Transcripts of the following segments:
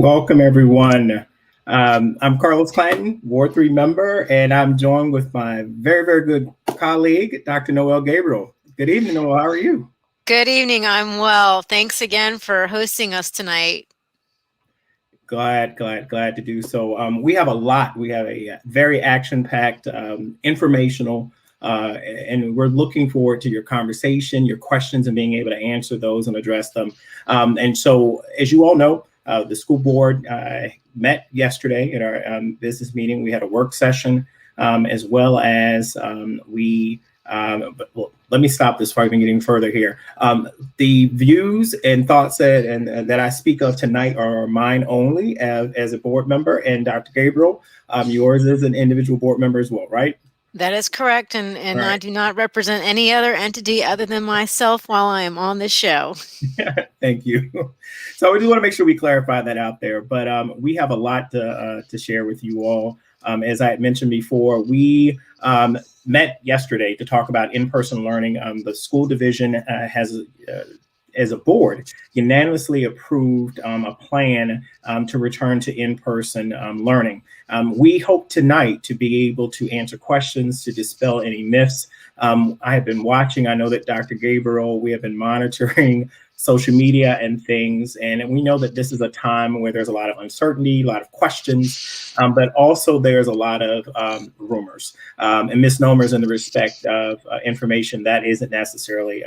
Welcome, everyone. I'm Carlos Clanton, Ward 3 member, and I'm joined with my very, very good colleague, Dr. Noelle Gabriel. Good evening, Noelle. How are you? Good evening. I'm well. Thanks again for hosting us tonight. Glad to do so. We have a lot. We have a very action-packed, informational, and we're looking forward to your conversation, your questions, and being able to answer those and address them. And so, as you all know, the school board met yesterday in our business meeting. We had a work session, as well as let me stop this before I even get any further here. The views and thoughts that I speak of tonight are mine only as a board member, and Dr. Gabriel, yours as an individual board member as well, right? That is correct, and right. I do not represent any other entity other than myself while I am on this show. Thank you. So we do want to make sure we clarify that out there, but we have a lot to share with you all. As I had mentioned before, we met yesterday to talk about in-person learning. The school division has, as a board, unanimously approved a plan to return to in-person learning. We hope tonight to be able to answer questions, to dispel any myths. I have been watching, I know that Dr. Gabriel, we have been monitoring social media and things, and we know that this is a time where there's a lot of uncertainty, a lot of questions, but also there's a lot of rumors and misnomers in the respect of information that isn't necessarily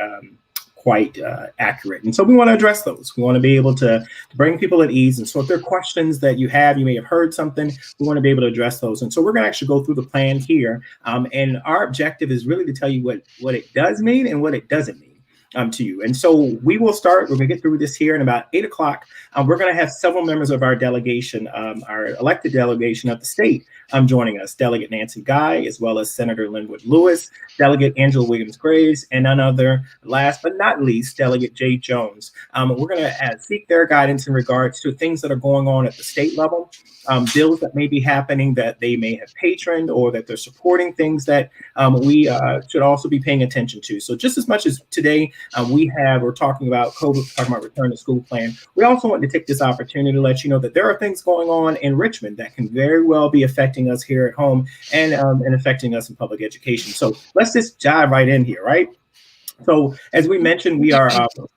quite accurate. And so we want to address those. We want to be able to bring people at ease. And so if there are questions that you may have heard something, we want to be able to address those. And so we're going to actually go through the plan here. And our objective is really to tell you what it does mean and what it doesn't mean to you. And so we will start, we're going to get through this here in about 8 o'clock. We're going to have several members of our delegation, our elected delegation of the state, joining us. Delegate Nancy Guy, as well as Senator Linwood Lewis, Delegate Angela Williams-Graves, and none other, last but not least, Delegate Jay Jones. We're going to seek their guidance in regards to things that are going on at the state level, bills that may be happening that they may have patroned, or that they're supporting things that we should also be paying attention to. So just as much as today we're talking about COVID, talking about return to school plan, we also want to take this opportunity to let you know that there are things going on in Richmond that can very well be affecting us here at home and affecting us in public education. So let's just dive right in here, right? So as we mentioned, we are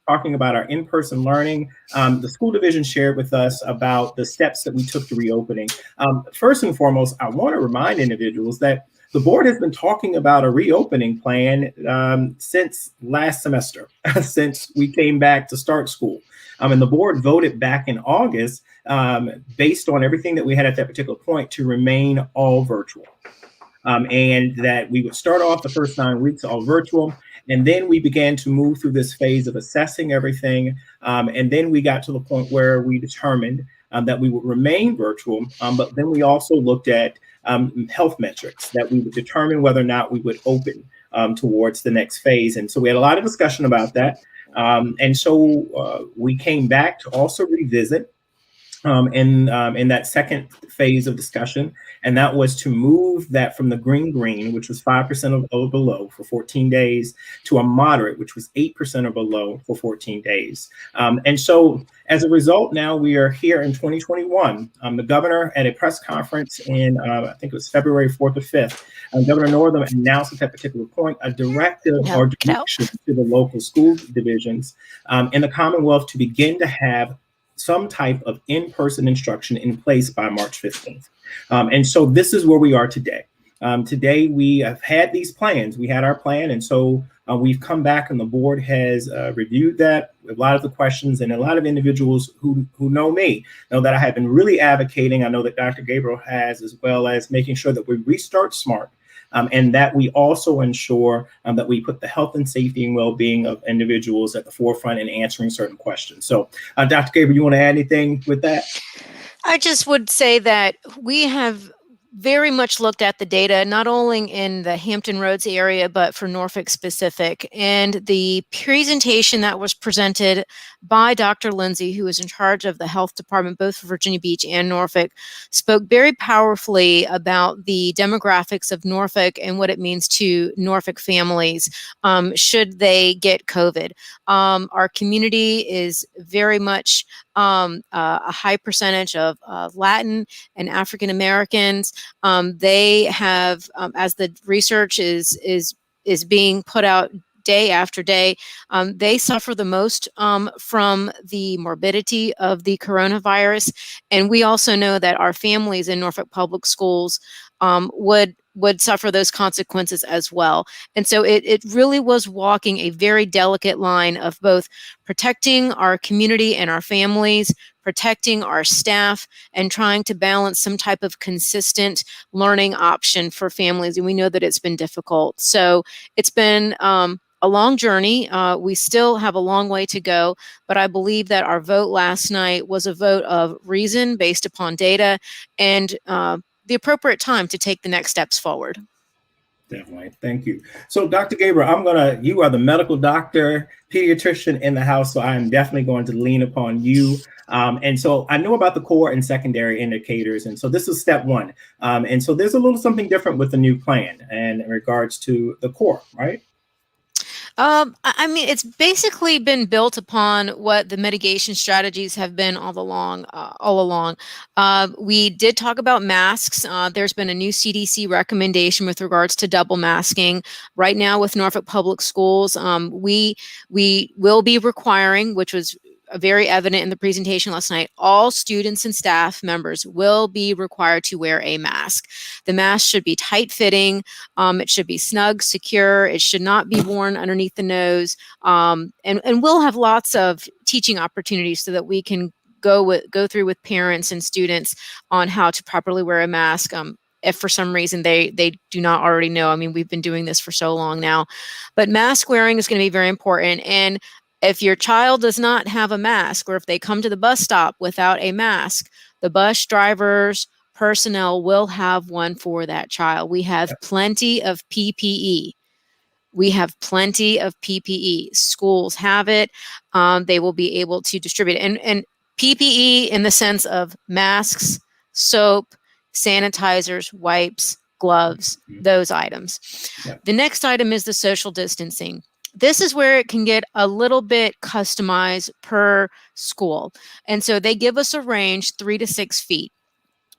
talking about our in-person learning. The school division shared with us about the steps that we took to reopening. First and foremost, I want to remind individuals that the board has been talking about a reopening plan since last semester, since we came back to start school. And the board voted back in August, based on everything that we had at that particular point, to remain all virtual. And that we would start off the first 9 weeks all virtual. And then we began to move through this phase of assessing everything. And then we got to the point where we determined that we would remain virtual. But then we also looked at health metrics that we would determine whether or not we would open towards the next phase. And so we had a lot of discussion about that. And so we came back to also revisit in that second phase of discussion, and that was to move that from the green, which was 5% or below for 14 days, to a moderate, which was 8% or below for 14 days. And so as a result, now we are here in 2021. The governor at a press conference in, I think it was February 4th or 5th, Governor Northam announced at that particular point a directive or direction to the local school divisions in the Commonwealth to begin to have some type of in-person instruction in place by March 15th. And so this is where we are today. Today we have had these plans. We had our plan, and so we've come back and the board has reviewed that. A lot of the questions, and a lot of individuals who know me know that I have been really advocating. I know that Dr. Gabriel has, as well as making sure that we restart smart. And that we also ensure that we put the health and safety and well-being of individuals at the forefront in answering certain questions. So, Dr. Gabriel, you want to add anything with that? I just would say that we have very much looked at the data, not only in the Hampton Roads area, but for Norfolk specific. And the presentation that was presented by Dr. Lindsay, who is in charge of the health department, both for Virginia Beach and Norfolk, spoke very powerfully about the demographics of Norfolk and what it means to Norfolk families should they get COVID. Our community is very much a high percentage of Latin and African Americans. They have, as the research is being put out day after day, they suffer the most from the morbidity of the coronavirus. And we also know that our families in Norfolk Public Schools would suffer those consequences as well. And so it really was walking a very delicate line of both protecting our community and our families, protecting our staff, and trying to balance some type of consistent learning option for families. And we know that it's been difficult. So it's been a long journey. We still have a long way to go, but I believe that our vote last night was a vote of reason based upon data and the appropriate time to take the next steps forward. Definitely. Thank you. So, Dr. Gabriel, you are the medical doctor, pediatrician in the house, so I'm definitely going to lean upon you. And so I know about the core and secondary indicators. And so this is step one. And so there's a little something different with the new plan and in regards to the core, right? I mean, it's basically been built upon what the mitigation strategies have been all along. We did talk about masks. There's been a new CDC recommendation with regards to double masking. Right now with Norfolk Public Schools, we will be requiring, which was very evident in the presentation last night, all students and staff members will be required to wear a mask. The mask should be tight-fitting. It should be snug, secure. It should not be worn underneath the nose. And we'll have lots of teaching opportunities so that we can go through with parents and students on how to properly wear a mask. If for some reason they do not already know. I mean, we've been doing this for so long now. But mask wearing is going to be very important. And if your child does not have a mask, or if they come to the bus stop without a mask, the bus drivers, personnel will have one for that child. We have plenty of PPE. Schools have it. They will be able to distribute it. And PPE in the sense of masks, soap, sanitizers, wipes, gloves, those items. Yeah. The next item is the social distancing. This is where it can get a little bit customized per school. And so they give us a range 3 to 6 feet.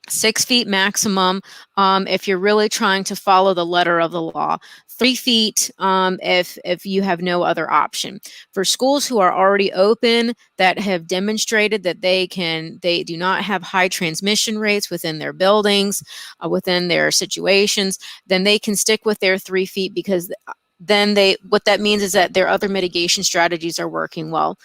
6 feet maximum if you're really trying to follow the letter of the law. 3 feet if you have no other option. For schools who are already open that have demonstrated that they do not have high transmission rates within their buildings, within their situations, then they can stick with their 3 feet, because then what that means is that their other mitigation strategies are working well.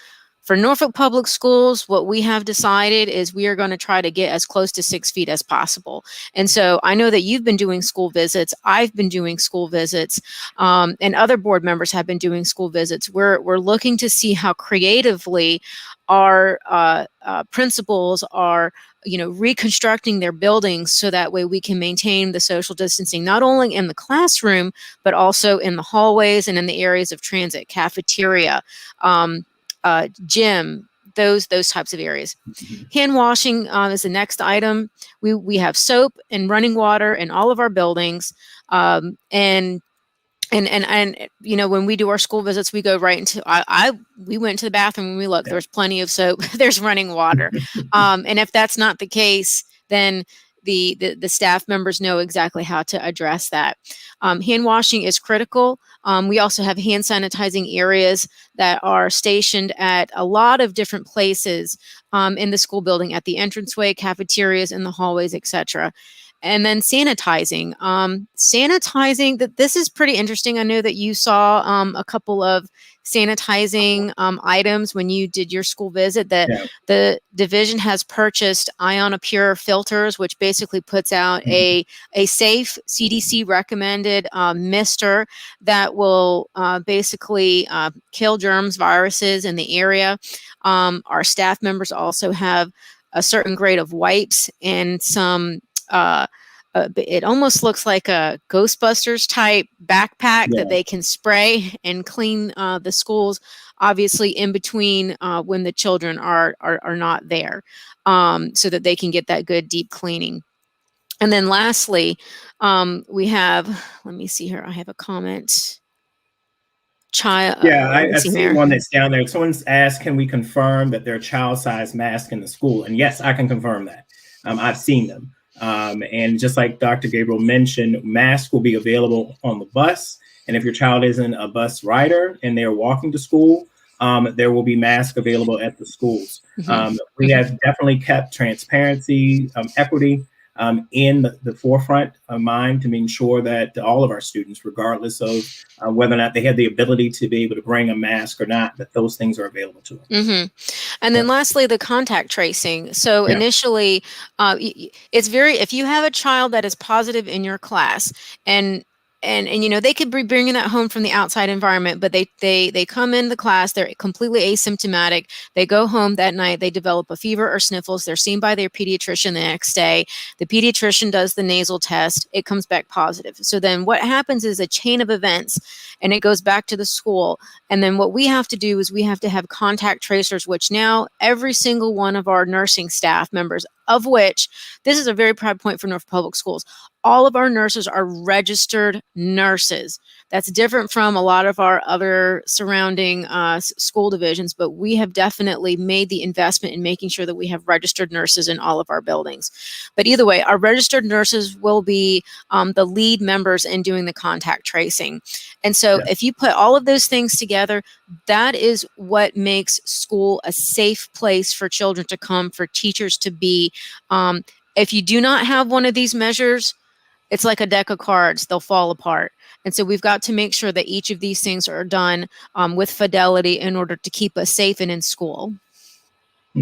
For Norfolk Public Schools, what we have decided is we are going to try to get as close to 6 feet as possible. And so I know that you've been doing school visits. I've been doing school visits, and other board members have been doing school visits. We're looking to see how creatively our principals are reconstructing their buildings so that way we can maintain the social distancing, not only in the classroom, but also in the hallways and in the areas of transit, cafeteria, gym, those types of areas. Hand washing is the next item. We have soap and running water in all of our buildings. And when we do our school visits, we go right into, we went to the bathroom and we look, there's plenty of soap, there's running water. And if that's not the case, then the staff members know exactly how to address that. Hand washing is critical. We also have hand sanitizing areas that are stationed at a lot of different places in the school building, at the entranceway, cafeterias, in the hallways, etc. And then sanitizing. This is pretty interesting. I know that you saw a couple of sanitizing items when you did your school visit, that the division has purchased Iono-Pure filters, which basically puts out a safe CDC recommended mister that will basically kill germs, viruses in the area. Our staff members also have a certain grade of wipes and some it almost looks like a Ghostbusters type backpack that they can spray and clean the schools, obviously in between when the children are not there, so that they can get that good deep cleaning. And then lastly, we have, let me see here, I have a comment. child. Yeah, Let me I see see here. one that's down there. Someone's asked, can we confirm that there are child-sized masks in the school? And yes, I can confirm that. I've seen them. And just like Dr. Gabriel mentioned, masks will be available on the bus. And if your child isn't a bus rider and they're walking to school, there will be masks available at the schools. We have definitely kept transparency, equity, in the forefront of mind to make sure that all of our students, regardless of whether or not they have the ability to be able to bring a mask or not, that those things are available to them. And then lastly, the contact tracing. So Yeah. initially, it's very, if you have a child that is positive in your class and you know, they could be bringing that home from the outside environment, but they come in the class, they're completely asymptomatic. They go home that night, they develop a fever or sniffles. They're seen by their pediatrician the next day. The pediatrician does the nasal test. It comes back positive. So then what happens is a chain of events, and it goes back to the school. And then what we have to do is we have to have contact tracers, which now every single one of our nursing staff members, of which this is a very proud point for Norfolk Public Schools, all of our nurses are registered nurses. That's different from a lot of our other surrounding school divisions, but we have definitely made the investment in making sure that we have registered nurses in all of our buildings. But either way, our registered nurses will be the lead members in doing the contact tracing. And so if you put all of those things together, that is what makes school a safe place for children to come, for teachers to be. If you do not have one of these measures, it's like a deck of cards, they'll fall apart. And so we've got to make sure that each of these things are done with fidelity in order to keep us safe and in school.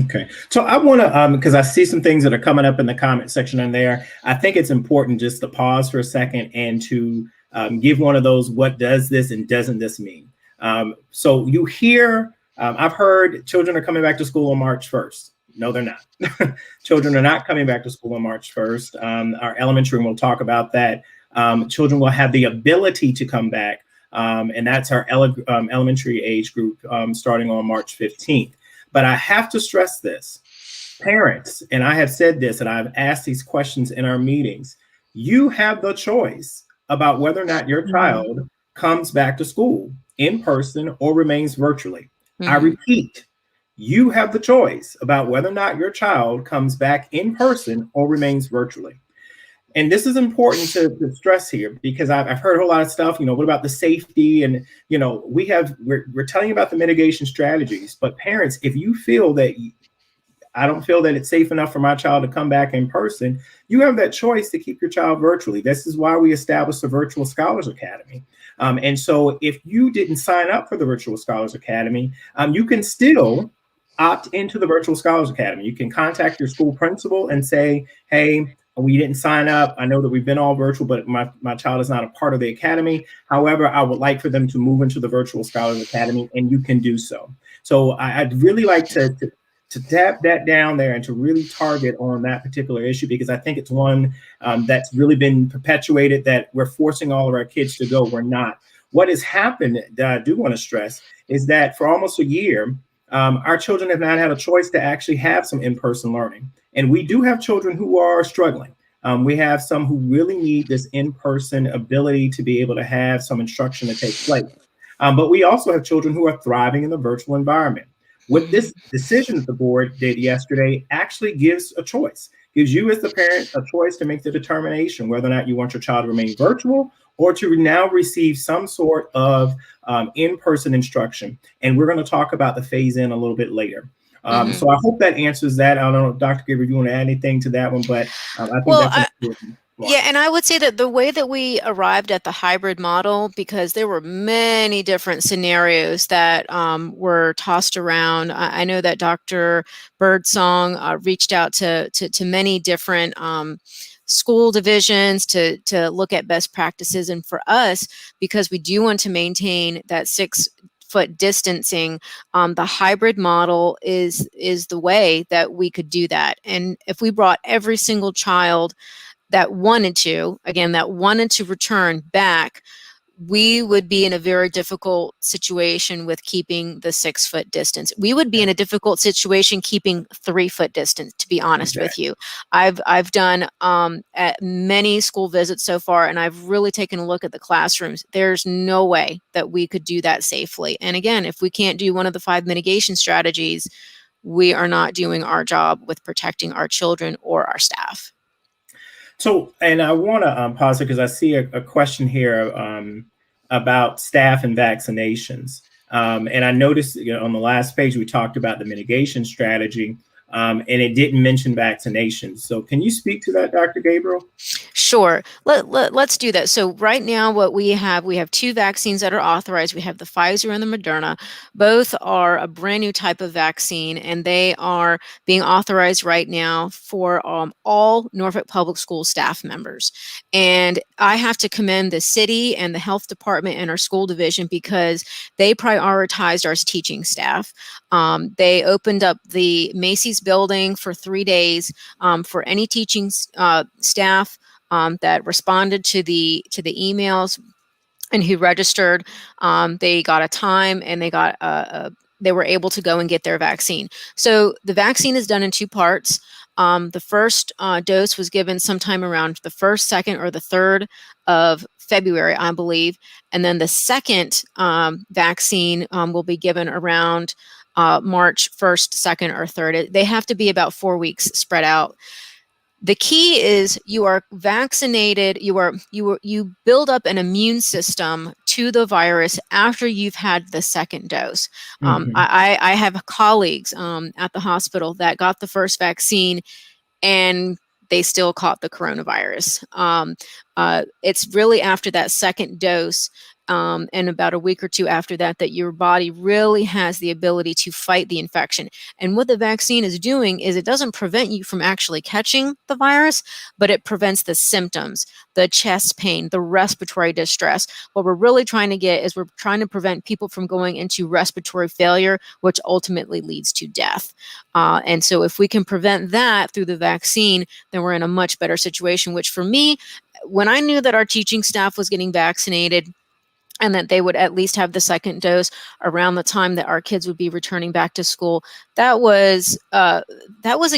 Okay. So I want to, because I see some things that are coming up in the comment section in there. I think it's important just to pause for a second and to give one of those, what does this and doesn't this mean? So you hear, I've heard children are coming back to school on March 1st. No, they're not. Children are not coming back to school on March 1st. Our elementary, and we'll talk about that. Children will have the ability to come back. And that's our elementary age group starting on March 15th. But I have to stress this. Parents, and I have said this, and I've asked these questions in our meetings, you have the choice about whether or not your child comes back to school in person or remains virtually. I repeat, you have the choice about whether or not your child comes back in person or remains virtually. And this is important to stress here, because I've heard a whole lot of stuff, you know, what about the safety? And, you know, we're telling you about the mitigation strategies, but parents, if you feel that I don't feel that it's safe enough for my child to come back in person, you have that choice to keep your child virtually. This is why we established the Virtual Scholars Academy. And so if you didn't sign up for the Virtual Scholars Academy, you can still opt into the Virtual Scholars Academy. You can contact your school principal and say, hey, we didn't sign up. I know that we've been all virtual, but my child is not a part of the academy. However, I would like for them to move into the Virtual Scholars Academy, and you can do so. So I'd really like to tap that down there and to really target on that particular issue, because I think it's one that's really been perpetuated, that we're forcing all of our kids to go. We're not. What has happened, that I do want to stress, is that for almost a year, our children have not had a choice to actually have some in-person learning. And we do have children who are struggling. We have some who really need this in-person ability to be able to have some instruction to take place. But we also have children who are thriving in the virtual environment. What this decision that the board did yesterday actually gives a choice, gives you as the parent a choice to make the determination whether or not you want your child to remain virtual or to now receive some sort of in-person instruction. And we're going to talk about the phase in a little bit later. So I hope that answers that. I don't know, Dr. Gabriel, you want to add anything to that one, but I think that's important. Yeah, and I would say that the way that we arrived at the hybrid model, because there were many different scenarios that were tossed around. I know that Dr. Birdsong reached out to many different school divisions to look at best practices. And for us, because we do want to maintain that 6-foot distancing, the hybrid model is the way that we could do that. And if we brought every single child that wanted to return back, we would be in a very difficult situation with keeping the 6-foot distance. We would be in a difficult situation keeping 3-foot distance, to be honest with you. I've done at many school visits so far, and I've really taken a look at the classrooms. There's no way that we could do that safely. And again, if we can't do one of the 5 mitigation strategies, we are not doing our job with protecting our children or our staff. So, and I want to pause it because I see a question here about staff and vaccinations. And I noticed, on the last page, we talked about the mitigation strategy, and it didn't mention vaccinations. So can you speak to that, Dr. Gabriel? Sure. Let's do that. So right now what we have 2 vaccines that are authorized. We have the Pfizer and the Moderna. Both are a brand new type of vaccine, and they are being authorized right now for all Norfolk Public School staff members. And I have to commend the city and the health department and our school division because they prioritized our teaching staff. They opened up the Macy's building for 3 days for any teaching staff that responded to the emails and who registered. They got a time, and they were able to go and get their vaccine. So the vaccine is done in 2 parts. The first dose was given sometime around the 1st, 2nd, or the 3rd of February, I believe. And then the second vaccine will be given around March 1st, 2nd, or 3rd. They have to be about 4 weeks spread out. The key is you are vaccinated, you build up an immune system to the virus after you've had the second dose. I have colleagues at the hospital that got the first vaccine and they still caught the coronavirus. It's really after that second dose and about a week or 2 after that, that your body really has the ability to fight the infection. And what the vaccine is doing is it doesn't prevent you from actually catching the virus, but it prevents the symptoms, the chest pain, the respiratory distress. What we're really trying to get is we're trying to prevent people from going into respiratory failure, which ultimately leads to death. And so if we can prevent that through the vaccine, then we're in a much better situation, which for me, when I knew that our teaching staff was getting vaccinated, and that they would at least have the second dose around the time that our kids would be returning back to school, that was a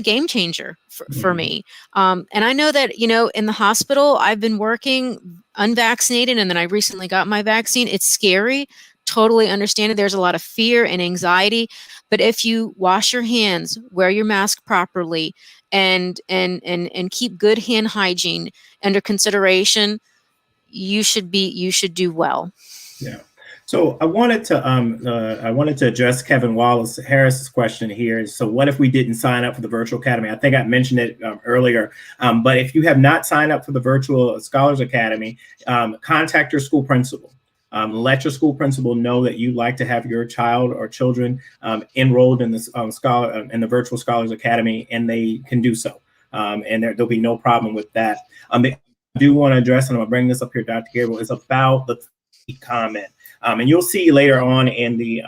game changer for me. And I know that, in the hospital, I've been working unvaccinated, and then I recently got my vaccine. It's scary. Totally understand it. There's a lot of fear and anxiety. But if you wash your hands, wear your mask properly, and keep good hand hygiene under consideration, you should do well. Yeah. So I wanted to address Kevin Wallace Harris's question here. So what if we didn't sign up for the Virtual Academy? I think I mentioned it earlier, but if you have not signed up for the Virtual Scholars Academy, contact your school principal. Let your school principal know that you'd like to have your child or children enrolled in this in the Virtual Scholars Academy, and they can do so. And there'll be no problem with that. I do want to address, and I'm gonna bring this up here, Dr. Gabriel, is about the comment. And you'll see later on in the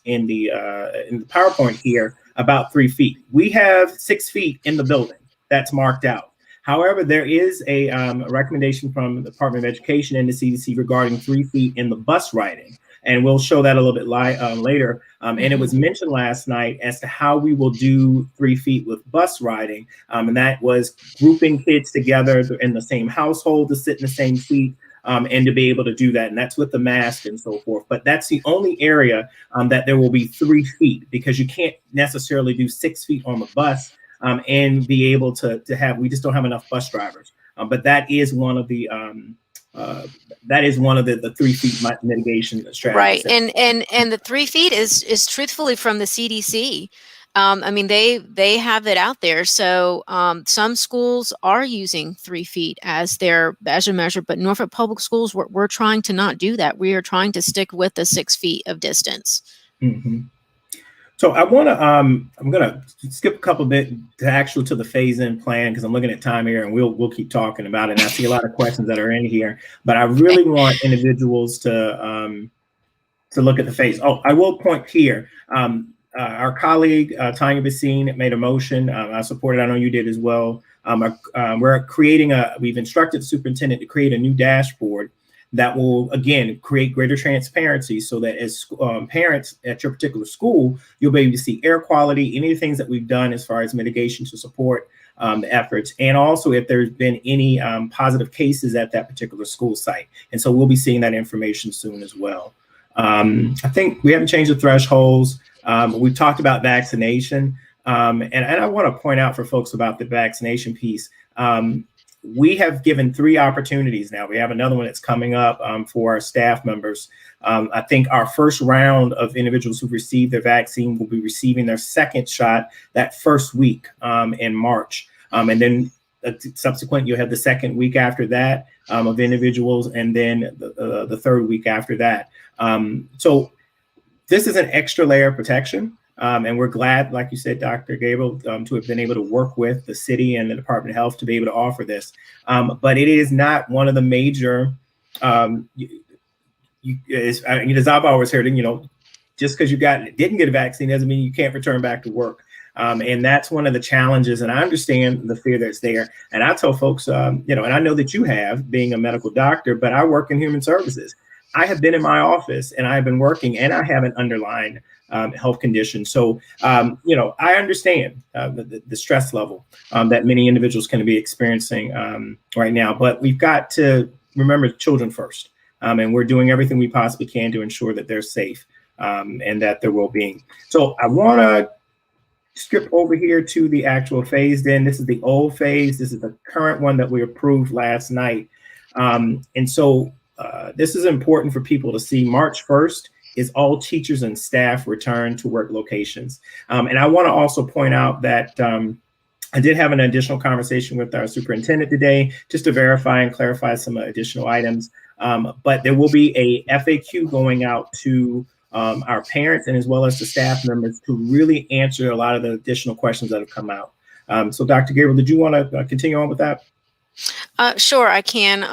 PowerPoint here about 3 feet. We have 6 feet in the building that's marked out. However, there is a recommendation from the Department of Education and the CDC regarding 3 feet in the bus riding. And we'll show that a little bit later. And it was mentioned last night as to how we will do 3 feet with bus riding. And that was grouping kids together in the same household to sit in the same seat. And to be able to do that. And that's with the mask and so forth. But that's the only area that there will be 3 feet, because you can't necessarily do 6 feet on the bus and be able to have, we just don't have enough bus drivers. But that is one of the 3 feet mitigation strategies. Right. And the 3 feet is truthfully from the CDC. I mean, they have it out there. So some schools are using 3 feet as a measure, but Norfolk Public Schools, we're trying to not do that. We are trying to stick with the 6 feet of distance. Mm-hmm. So I'm gonna skip a couple bit to the phase-in plan, because I'm looking at time here, and we'll keep talking about it. And I see a lot of questions that are in here, but I really want individuals to look at the phase. Oh, I will point here. Our colleague, Tanya Bassine, made a motion. I supported, I know you did as well. We've instructed the superintendent to create a new dashboard that will, again, create greater transparency so that as parents at your particular school, you'll be able to see air quality, any of the things that we've done as far as mitigation to support the efforts, and also if there's been any positive cases at that particular school site. And so we'll be seeing that information soon as well. I think we haven't changed the thresholds. We've talked about vaccination. And I want to point out for folks about the vaccination piece. We have given 3 opportunities now. We have another one that's coming up for our staff members. I think our first round of individuals who've received their vaccine will be receiving their second shot that first week in March. And then subsequent, you'll have the second week after that of individuals, and then the third week after that. So this is an extra layer of protection. And we're glad, like you said, Dr. Gabriel, to have been able to work with the city and the Department of Health to be able to offer this. But it is not one of the major, as I've always heard, just because you didn't get a vaccine doesn't mean you can't return back to work. And that's one of the challenges. And I understand the fear that's there. And I tell folks, and I know that you have, being a medical doctor, but I work in human services. I have been in my office and I've been working, and I have an underlying health condition. So, I understand the stress level that many individuals can be experiencing right now, but we've got to remember children first. And we're doing everything we possibly can to ensure that they're safe and that their well-being. So I want to skip over here to the actual phased in. This is the old phase. This is the current one that we approved last night. And so this is important for people to see. March 1st is all teachers and staff return to work locations. And I want to also point out that I did have an additional conversation with our superintendent today just to verify and clarify some additional items. But there will be a FAQ going out to our parents and as well as the staff members to really answer a lot of the additional questions that have come out. So Dr. Gabriel, did you want to continue on with that? Sure, I can.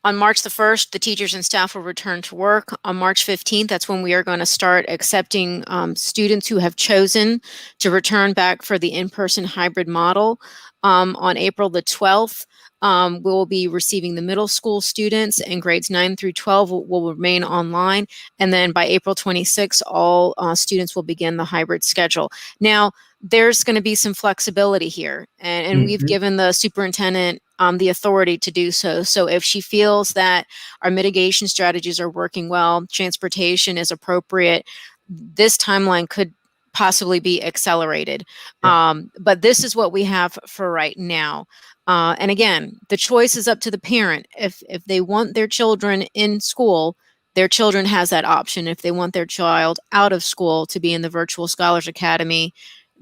On March the 1st, the teachers and staff will return to work. On March 15th, that's when we are going to start accepting students who have chosen to return back for the in-person hybrid model. On April the 12th, we will be receiving the middle school students, and grades 9 through 12 will remain online. And then by April 26th, all students will begin the hybrid schedule. Now, there's going to be some flexibility here, and we've given the superintendent the authority to do so. So if she feels that our mitigation strategies are working well, transportation is appropriate, this timeline could possibly be accelerated. But this is what we have for right now. And again, the choice is up to the parent. If they want their children in school, their children has that option. If they want their child out of school to be in the Virtual Scholars Academy,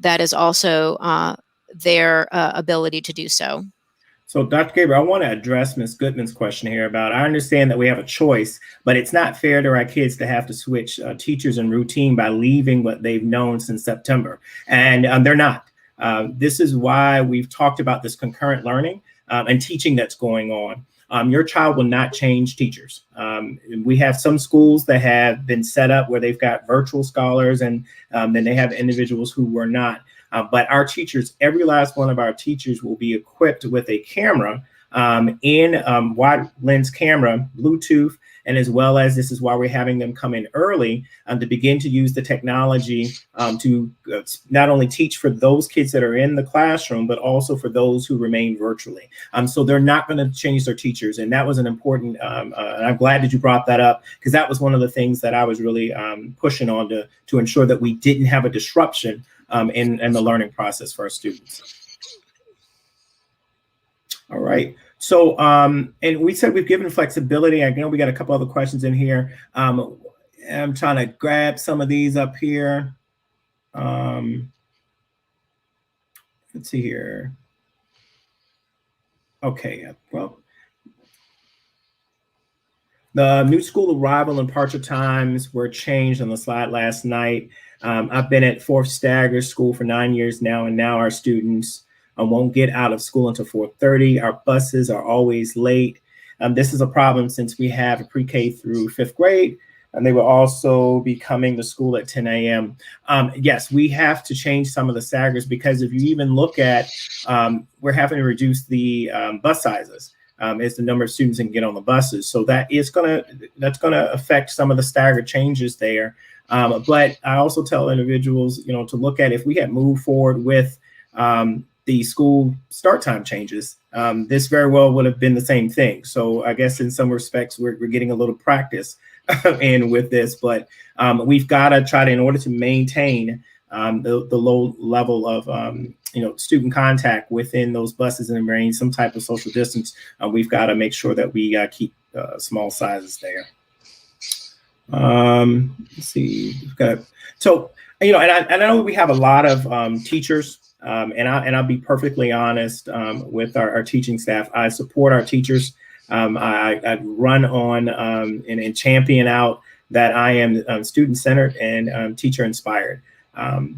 that is also their ability to do so. So Dr. Gabriel, I want to address Ms. Goodman's question here about, I understand that we have a choice, but it's not fair to our kids to have to switch teachers and routine by leaving what they've known since September. And they're not. This is why we've talked about this concurrent learning and teaching that's going on. Your child will not change teachers. We have some schools that have been set up where they've got virtual scholars, and then they have individuals who were not. But our teachers, every last one of our teachers will be equipped with a camera in wide lens camera, Bluetooth, and as well as this is why we're having them come in early to begin to use the technology to not only teach for those kids that are in the classroom, but also for those who remain virtually. So they're not going to change their teachers. And that was an important, and I'm glad that you brought that up, because that was one of the things that I was really pushing on to ensure that we didn't have a disruption in the learning process for our students. All right. So, and we said we've given flexibility. I know we got a couple other questions in here. I'm trying to grab some of these up here. Let's see here. Okay. Well, the new school arrival and departure times were changed on the slide last night. I've been at Fourth Stagger School for 9 years now, and now our students won't get out of school until 4:30. Our buses are always late. This is a problem since we have a pre-K through 5th grade, and they will also be coming to school at 10 a.m. Yes, we have to change some of the staggers, because if you even look at, we're having to reduce the bus sizes. is the number of students that can get on the buses. So that's gonna affect some of the staggered changes there. But I also tell individuals, to look at if we had moved forward with the school start time changes, this very well would have been the same thing. So I guess in some respects, we're getting a little practice in with this, but we've got to try to, in order to maintain the low level of student contact within those buses and maintain some type of social distance, we've got to make sure that we keep small sizes there. Let's see, and I know we have a lot of teachers. And I'll be perfectly honest with our teaching staff. I support our teachers. I run on and champion out that I am student-centered and teacher-inspired.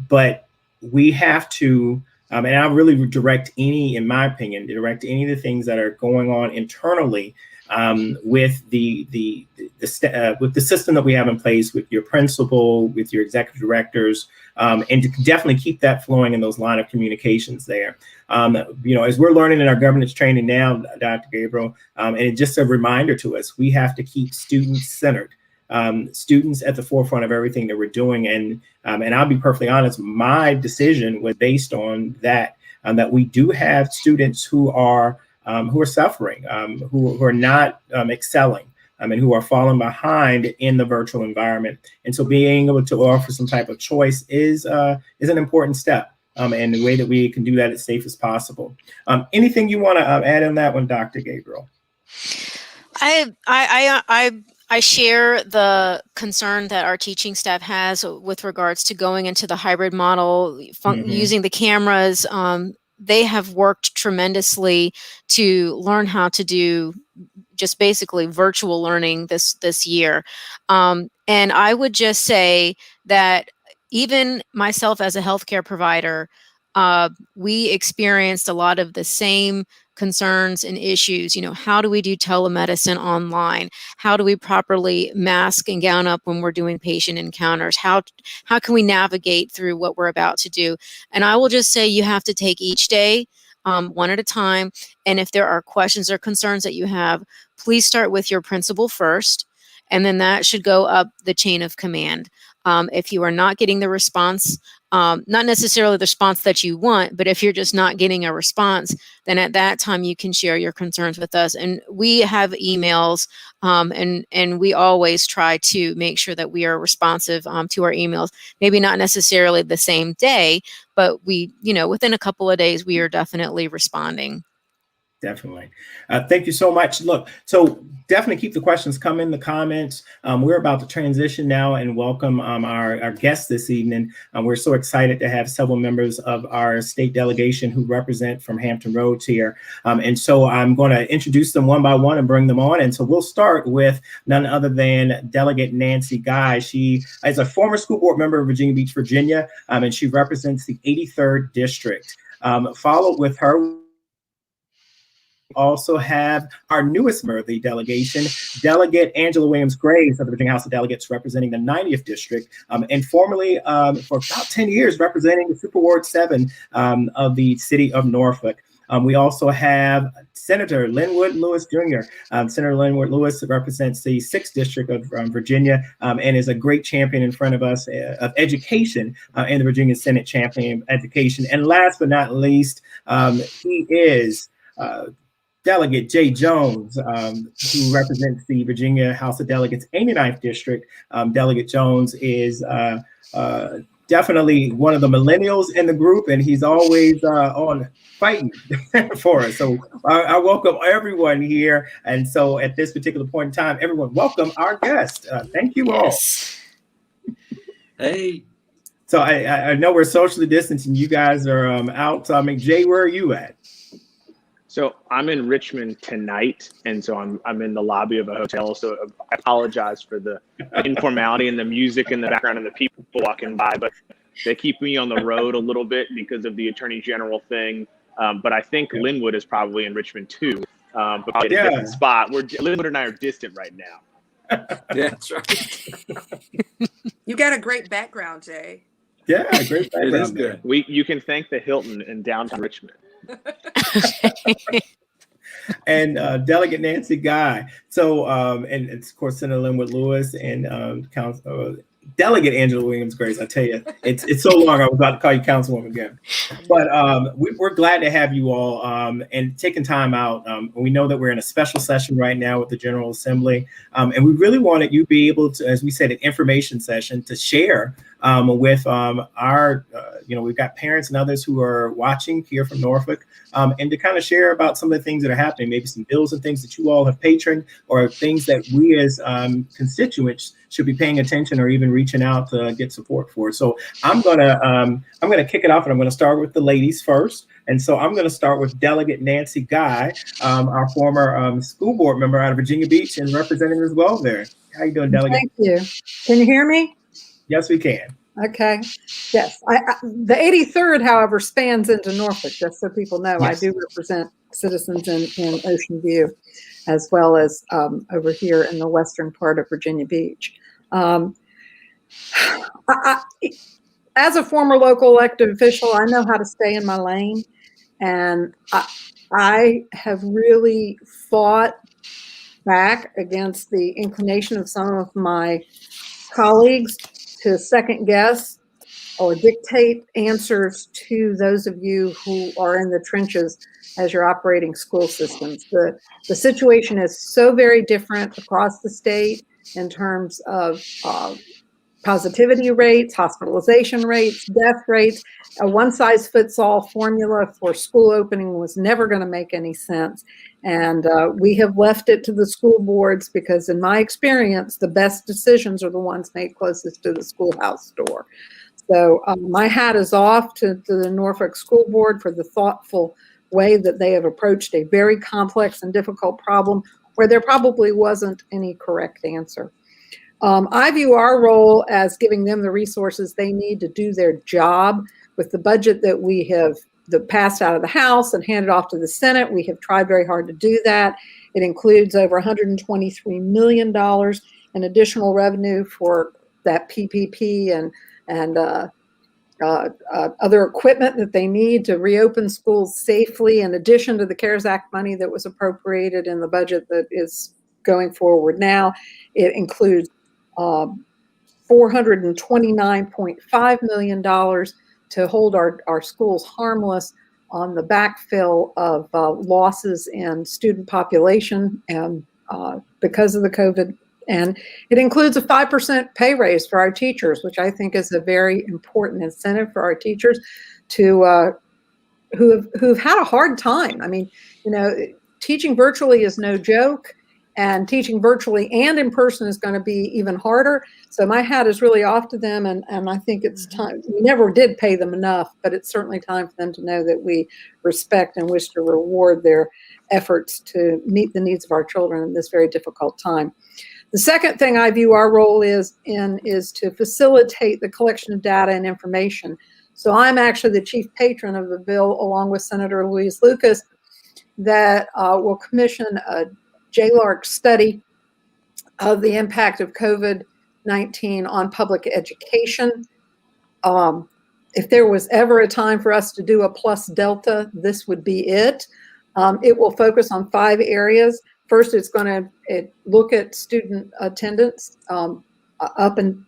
But we have to, and I really in my opinion, direct any of the things that are going on internally with the system that we have in place, with your principal, with your executive directors, and to definitely keep that flowing in those line of communications there. As we're learning in our governance training now, Dr. Gabriel, and it's just a reminder to us, we have to keep students centered, students at the forefront of everything that we're doing. And I'll be perfectly honest, my decision was based on that we do have students who are suffering, who are not excelling, and who are falling behind in the virtual environment. And so being able to offer some type of choice is an important step, and the way that we can do that as safe as possible. Anything you want to add on that one, Dr. Gabriel? I share the concern that our teaching staff has with regards to going into the hybrid model, using the cameras. They have worked tremendously to learn how to do just basically virtual learning this year. And I would just say that even myself as a healthcare provider, we experienced a lot of the same concerns and issues. How do we do telemedicine online? How do we properly mask and gown up when we're doing patient encounters? How can we navigate through what we're about to do? And I will just say you have to take each day one at a time. And if there are questions or concerns that you have, please start with your principal first, and then that should go up the chain of command. If you are not getting the response, not necessarily the response that you want, but if you're just not getting a response, then at that time you can share your concerns with us. And we have emails, and we always try to make sure that we are responsive to our emails. Maybe not necessarily the same day, but within a couple of days, we are definitely responding. Definitely. Thank you so much. Look, so definitely keep the questions coming, the comments. We're about to transition now and welcome our guests this evening. We're so excited to have several members of our state delegation who represent from Hampton Roads here. And so I'm going to introduce them one by one and bring them on. And so we'll start with none other than Delegate Nancy Guy. She is a former school board member of Virginia Beach, Virginia, and she represents the 83rd District. Followed with her, also have our newest member of the delegation, Delegate Angela Williams Graves of the Virginia House of Delegates, representing the 90th District, and formerly for about 10 years representing the Super Ward 7 of the city of Norfolk. We also have Senator Linwood Lewis Jr. Senator Linwood Lewis represents the 6th District of Virginia and is a great champion in front of us of education in the Virginia Senate Champion of Education. And last but not least, he is Delegate Jay Jones, who represents the Virginia House of Delegates 89th District. Delegate Jones is definitely one of the millennials in the group, and he's always on fighting for us. So I welcome everyone here. And so at this particular point in time, everyone welcome our guest. Thank you all. Hey. So I know we're socially distancing. You guys are out. So Jay, where are you at? So I'm in Richmond tonight, and so I'm in the lobby of a hotel. So I apologize for the informality and the music in the background and the people walking by, but they keep me on the road a little bit because of the Attorney General thing. But I think Linwood is probably in Richmond too, but probably at a different spot. Linwood and I are distant right now. Yeah, that's right. You got a great background, Jay. Yeah, great background. It is good. You can thank the Hilton in downtown Richmond. and Delegate Nancy Guy. So, and of course, Senator Linwood Lewis and Delegate Angela Williams Grace. I tell you, it's so long. I was about to call you Councilwoman again, but we're glad to have you all and taking time out. We know that we're in a special session right now with the General Assembly, and we really wanted you to be able to, as we said, an information session to share with our, we've got parents and others who are watching here from Norfolk, and to kind of share about some of the things that are happening, maybe some bills and things that you all have patroned, or things that we as constituents should be paying attention or even reaching out to get support for. So I'm gonna kick it off, and I'm gonna start with the ladies first. And so I'm gonna start with Delegate Nancy Guy, our former school board member out of Virginia Beach and representative as well there. How you doing, Delegate? Thank you. Can you hear me? Yes, we can. Okay. Yes. The 83rd, however, spans into Norfolk, just so people know. Yes. I do represent citizens in Ocean View, as well as over here in the western part of Virginia Beach. As a former local elected official, I know how to stay in my lane. And I have really fought back against the inclination of some of my colleagues to second guess or dictate answers to those of you who are in the trenches as you're operating school systems. The situation is so very different across the state in terms of positivity rates, hospitalization rates, death rates. A one-size-fits-all formula for school opening was never going to make any sense. And we have left it to the school boards because, in my experience, the best decisions are the ones made closest to the schoolhouse door. So my hat is off to the Norfolk School Board for the thoughtful way that they have approached a very complex and difficult problem where there probably wasn't any correct answer. I view our role as giving them the resources they need to do their job. With the budget that we have passed out of the House and handed off to the Senate, we have tried very hard to do that. It includes over $123 million in additional revenue for that PPP and other equipment that they need to reopen schools safely, in addition to the CARES Act money that was appropriated in the budget that is going forward now. It includes $429.5 million to hold our schools harmless on the backfill of losses in student population and because of the COVID. And it includes a 5% pay raise for our teachers, which I think is a very important incentive for our teachers to who've had a hard time. I mean, teaching virtually is no joke. And teaching virtually and in person is going to be even harder. So my hat is really off to them. And I think it's time. We never did pay them enough, but it's certainly time for them to know that we respect and wish to reward their efforts to meet the needs of our children in this very difficult time. The second thing I view our role is to facilitate the collection of data and information. So I'm actually the chief patron of the bill, along with Senator Louise Lucas, that will commission a JLARC study of the impact of COVID-19 on public education. If there was ever a time for us to do a plus delta, this would be it. It will focus on 5 areas. First, it's going to look at student attendance up and,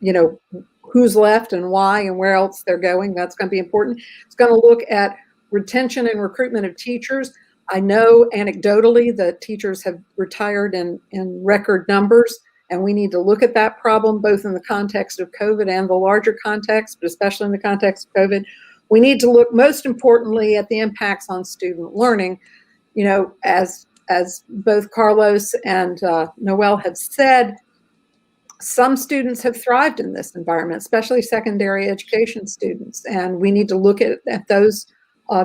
who's left and why and where else they're going. That's going to be important. It's going to look at retention and recruitment of teachers. I know anecdotally that teachers have retired in record numbers, and we need to look at that problem both in the context of COVID and the larger context, but especially in the context of COVID. We need to look most importantly at the impacts on student learning. As both Carlos and Noelle have said, some students have thrived in this environment, especially secondary education students, and we need to look at those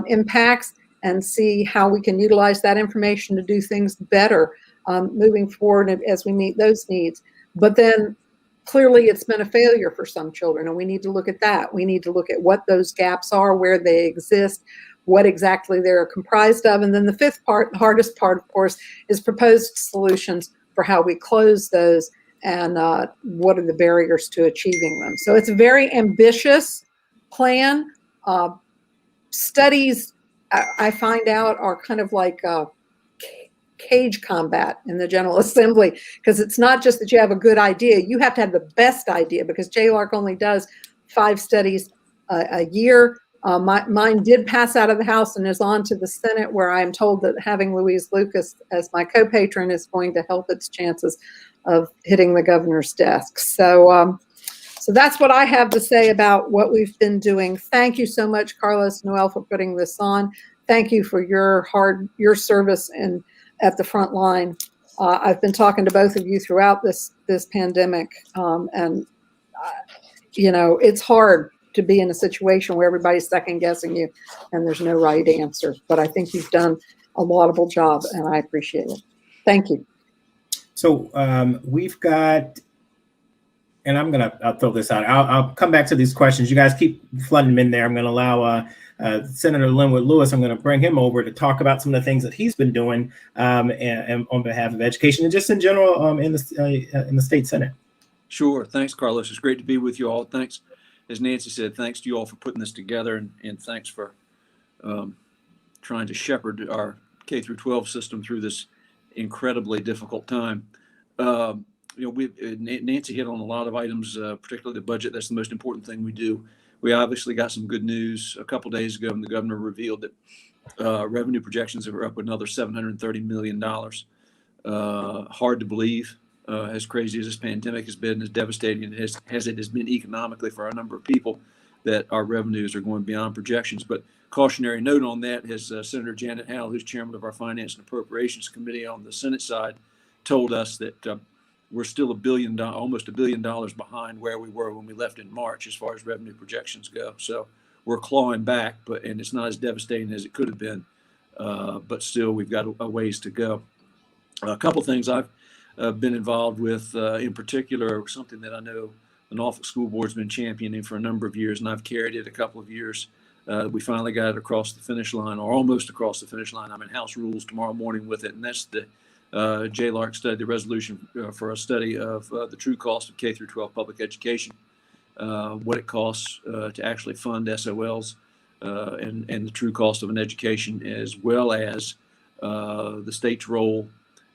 impacts and see how we can utilize that information to do things better moving forward as we meet those needs. But then clearly it's been a failure for some children, and we need to look at that. We need to look at what those gaps are, where they exist, what exactly they're comprised of. And then the fifth part, the hardest part, of course, is proposed solutions for how we close those and what are the barriers to achieving them. So it's a very ambitious plan. Studies, I find out, are kind of like cage combat in the General Assembly, because it's not just that you have a good idea, you have to have the best idea, because JLARC only does 5 studies a year. Mine did pass out of the House and is on to the Senate, where I am told that having Louise Lucas as my co-patron is going to help its chances of hitting the governor's desk. So that's what I have to say about what we've been doing. Thank you so much, Carlos and Noelle, for putting this on. Thank you for your service and at the front line. I've been talking to both of you throughout this pandemic, and it's hard to be in a situation where everybody's second guessing you and there's no right answer. But I think you've done a laudable job, and I appreciate it. Thank you. So we've got, and I'll throw this out. I'll come back to these questions. You guys keep flooding them in there. I'm going to allow Senator Linwood Lewis. I'm going to bring him over to talk about some of the things that he's been doing and on behalf of education and just in general in the state Senate. Sure. Thanks, Carlos. It's great to be with you all. Thanks. As Nancy said, thanks to you all for putting this together, and thanks for trying to shepherd our K-12 system through this incredibly difficult time. Nancy hit on a lot of items, particularly the budget. That's the most important thing we do. We obviously got some good news a couple days ago, and the governor revealed that revenue projections are up another $730 million. Hard to believe. As crazy as this pandemic has been, as devastating as it has been economically for a number of people, that our revenues are going beyond projections. But cautionary note on that is Senator Janet Howell, who's chairman of our Finance and Appropriations Committee on the Senate side, told us that we're still almost $1 billion behind where we were when we left in March as far as revenue projections go. So we're clawing back, and it's not as devastating as it could have been, but still we've got a ways to go. A couple things I've been involved with, in particular, something that I know the Norfolk School Board's been championing for a number of years, and I've carried it a couple of years. We finally got it across the finish line, or almost across the finish line. I'm in House Rules tomorrow morning with it, and that's the JLARC study, the resolution for a study of the true cost of K-12 public education, what it costs to actually fund SOLs, and the true cost of an education, as well as the state's role,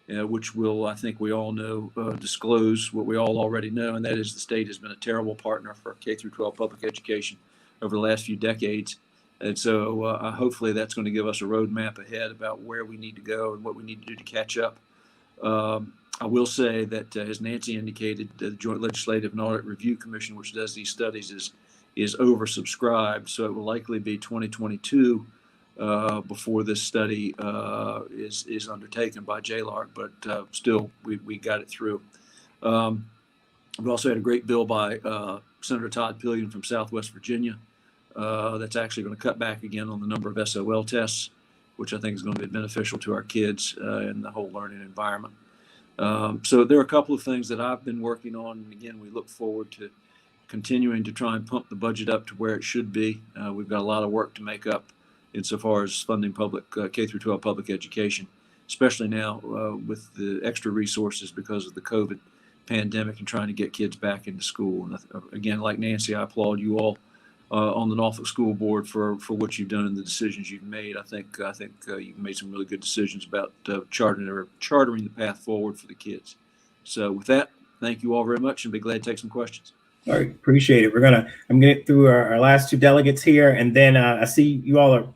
which will, I think we all know, disclose what we all already know, and that is the state has been a terrible partner for K-12 public education over the last few decades. And so hopefully that's going to give us a roadmap ahead about where we need to go and what we need to do to catch up. I will say that, as Nancy indicated, the Joint Legislative and Audit Review Commission, which does these studies, is oversubscribed. So it will likely be 2022 before this study is undertaken by JLARC, but still we got it through. We also had a great bill by Senator Todd Pillion from Southwest Virginia that's actually going to cut back again on the number of SOL tests, which I think is going to be beneficial to our kids and the whole learning environment. So there are a couple of things that I've been working on, and again, we look forward to continuing to try and pump the budget up to where it should be. We've got a lot of work to make up insofar as funding public K-12 public education, especially now with the extra resources because of the COVID pandemic and trying to get kids back into school. And again, like Nancy, I applaud you all on the Norfolk School Board for what you've done and the decisions you've made. I think you've made some really good decisions about chartering the path forward for the kids. So with that, thank you all very much, and be glad to take some questions. All right, appreciate it. I'm gonna get through our last two delegates here, and then I see you all are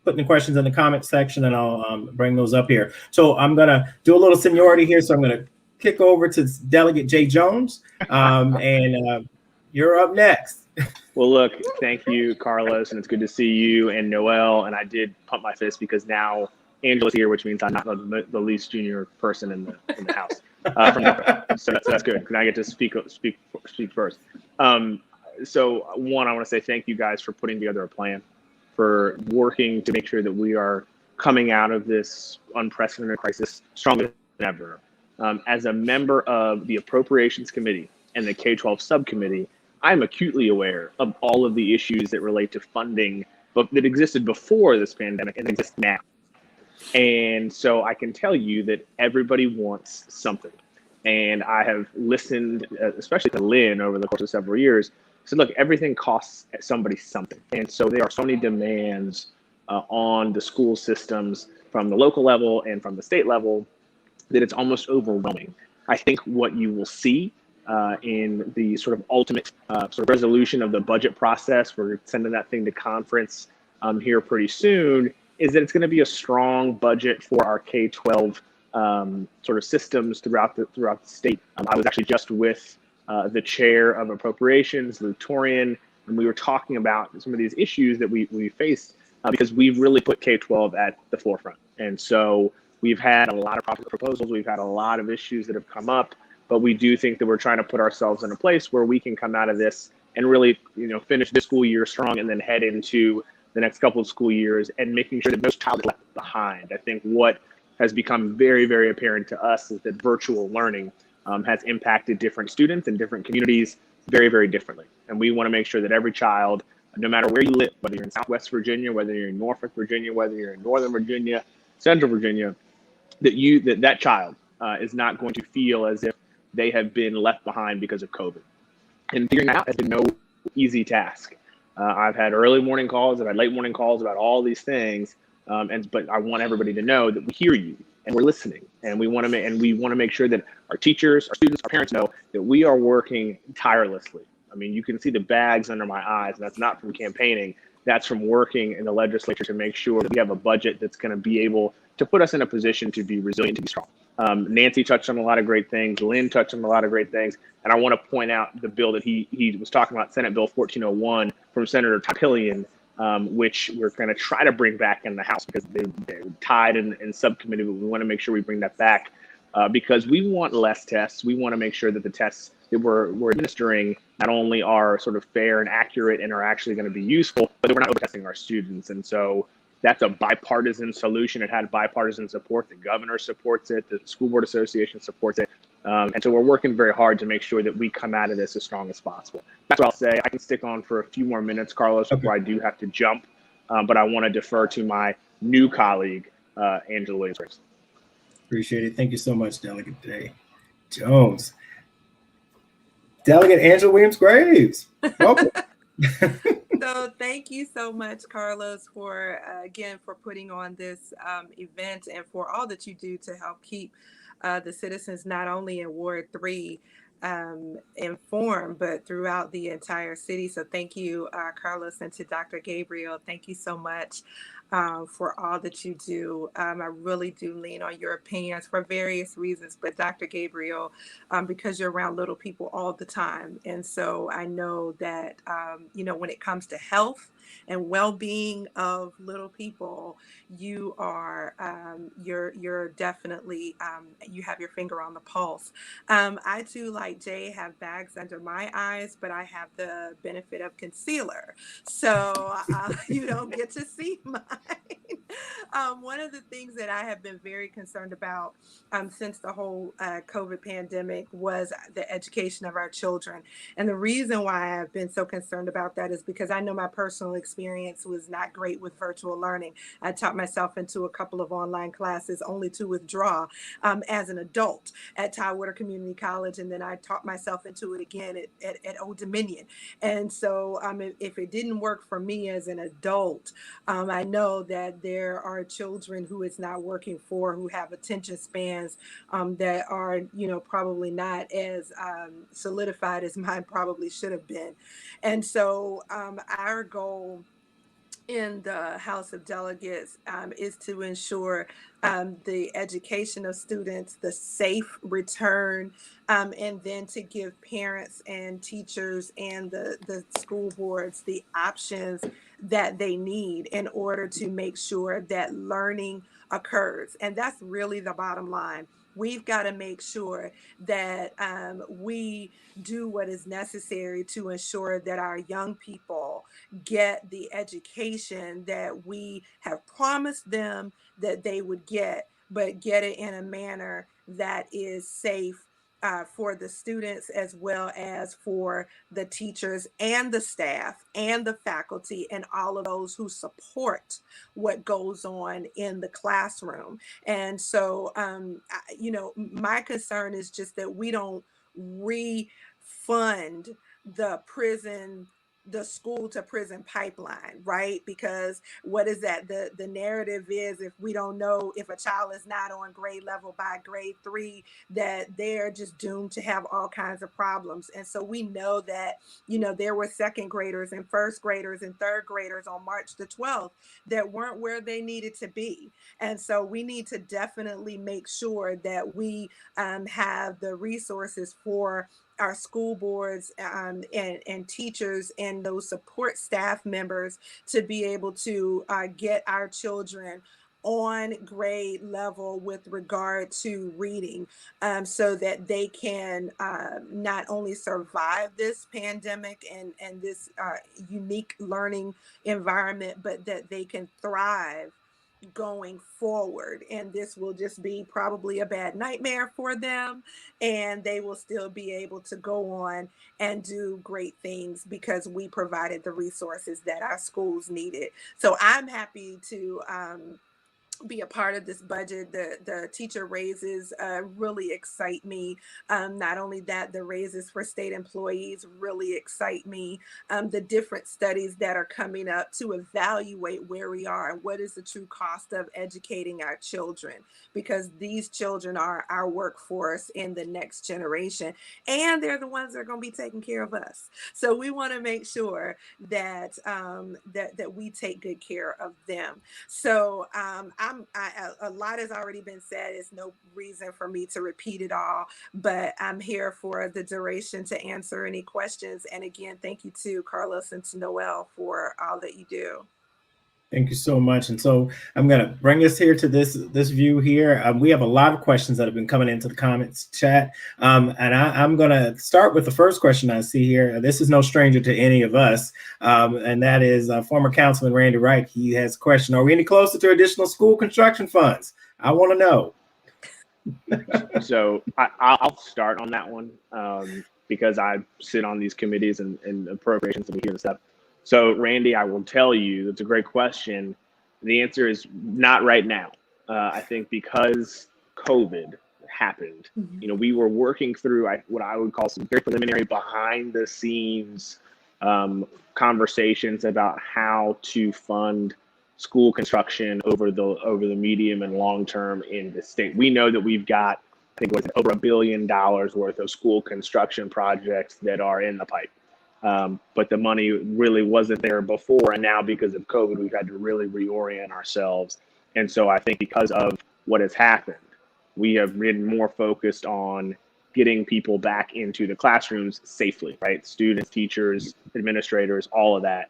putting the questions in the comment section, and I'll bring those up here. So I'm gonna do a little seniority here. So I'm gonna kick over to Delegate Jay Jones, and you're up next. Well, look, thank you, Carlos, and it's good to see you and Noelle. And I did pump my fist because now Angela's here, which means I'm not the least junior person in the house. So that's good. Can I get to speak first? So one, I want to say thank you guys for putting together a plan, for working to make sure that we are coming out of this unprecedented crisis stronger than ever. As a member of the Appropriations Committee and the K-12 Subcommittee, I'm acutely aware of all of the issues that relate to funding, but that existed before this pandemic and exist now. And so I can tell you that everybody wants something. And I have listened, especially to Lynn over the course of several years, said, look, everything costs somebody something. And so there are so many demands on the school systems from the local level and from the state level that it's almost overwhelming. I think what you will see in the sort of ultimate sort of resolution of the budget process, we're sending that thing to conference here pretty soon, is that it's going to be a strong budget for our K-12 sort of systems throughout the state. I was actually just with the chair of appropriations, Lou Torian, and we were talking about some of these issues that we faced because we've really put K-12 at the forefront. And so we've had a lot of proposals, we've had a lot of issues that have come up, but we do think that we're trying to put ourselves in a place where we can come out of this and really, finish this school year strong and then head into the next couple of school years and making sure that no child is left behind. I think what has become very, very apparent to us is that virtual learning has impacted different students and different communities very, very differently. And we want to make sure that every child, no matter where you live, whether you're in Southwest Virginia, whether you're in Norfolk, Virginia, whether you're in Northern Virginia, Central Virginia, that child is not going to feel as if they have been left behind because of COVID. And figuring that out has been no easy task. I've had early morning calls, I've had late morning calls about all these things, but I want everybody to know that we hear you and we're listening, and we want to make sure that our teachers, our students, our parents know that we are working tirelessly. I mean, you can see the bags under my eyes, and that's not from campaigning. That's from working in the legislature to make sure that we have a budget that's going to be able to put us in a position to be resilient, to be strong. Nancy touched on a lot of great things. Lynn touched on a lot of great things. And I want to point out the bill that he was talking about, Senate Bill 1401 from Senator Topillion, which we're going to try to bring back in the House because they're tied in subcommittee, but we want to make sure we bring that back because we want less tests. We want to make sure that the tests that we're administering not only are sort of fair and accurate and are actually going to be useful, but that we're not over-testing our students. And so that's a bipartisan solution. It had bipartisan support. The governor supports it. The school board association supports it. And so we're working very hard to make sure that we come out of this as strong as possible. That's what I'll say. I can stick on for a few more minutes, Carlos, before I do have to jump. But I want to defer to my new colleague, Angela Williams. Appreciate it. Thank you so much, Delegate Jay Jones. Delegate Angela Williams-Graves, welcome. So thank you so much, Carlos, for again for putting on this event and for all that you do to help keep the citizens not only in Ward 3 informed, but throughout the entire city. So thank you, Carlos, and to Dr. Gabriel. Thank you so much for all that you do. I really do lean on your opinions for various reasons, but Dr. Gabriel, because you're around little people all the time. And so I know that, when it comes to health and well-being of little people, you are, you're definitely, you have your finger on the pulse. I too, like Jay, have bags under my eyes, but I have the benefit of concealer. So you don't get to see mine. One of the things that I have been very concerned about since the whole COVID pandemic was the education of our children. And the reason why I've been so concerned about that is because I know my personal experience was not great with virtual learning. I taught myself into a couple of online classes only to withdraw as an adult at Tidewater Community College. And then I taught myself into it again at Old Dominion. And so if it didn't work for me as an adult, I know that there are children who it's not working for, who have attention spans that are, probably not as solidified as mine probably should have been. And so our goal in the House of Delegates is to ensure the education of students, the safe return, and then to give parents and teachers and the school boards the options that they need in order to make sure that learning occurs. And that's really the bottom line. We've got to make sure that we do what is necessary to ensure that our young people get the education that we have promised them that they would get, but get it in a manner that is safe for the students as well as for the teachers and the staff and the faculty and all of those who support what goes on in the classroom. And so, my concern is just that we don't refund the prison the school to prison pipeline, right? Because what is that? The narrative is, if we don't know if a child is not on grade level by grade 3, that they're just doomed to have all kinds of problems. And so we know that, there were second graders and first graders and third graders on March the 12th that weren't where they needed to be. And so we need to definitely make sure that we have the resources for our school boards and teachers and those support staff members to be able to get our children on grade level with regard to reading, so that they can not only survive this pandemic and this unique learning environment, but that they can thrive going forward. And this will just be probably a bad nightmare for them, and they will still be able to go on and do great things because we provided the resources that our schools needed. So I'm happy to be a part of this budget. The teacher raises really excite me. Not only that, the raises for state employees really excite me. The different studies that are coming up to evaluate where we are and what is the true cost of educating our children, because these children are our workforce in the next generation, and they're the ones that are going to be taking care of us. So we want to make sure that that we take good care of them. So a lot has already been said. It's no reason for me to repeat it all, but I'm here for the duration to answer any questions. And again, thank you to Carlos and to Noelle for all that you do. Thank you so much. And so I'm going to bring us here to this view here. We have a lot of questions that have been coming into the comments chat. And I'm going to start with the first question I see here. This is no stranger to any of us. And that is former Councilman Randy Wright. He has a question. Are we any closer to additional school construction funds? I want to know. So I'll start on that one because I sit on these committees and appropriations and we hear the stuff. So Randy, I will tell you, that's a great question. The answer is not right now. I think because COVID happened, we were working through what I would call some very preliminary behind the scenes conversations about how to fund school construction over the medium and long term in the state. We know that we've got, I think, over $1 billion worth of school construction projects that are in the pipe. But the money really wasn't there before. And now because of COVID, we've had to really reorient ourselves. And so I think because of what has happened, we have been more focused on getting people back into the classrooms safely, right? Students, teachers, administrators, all of that,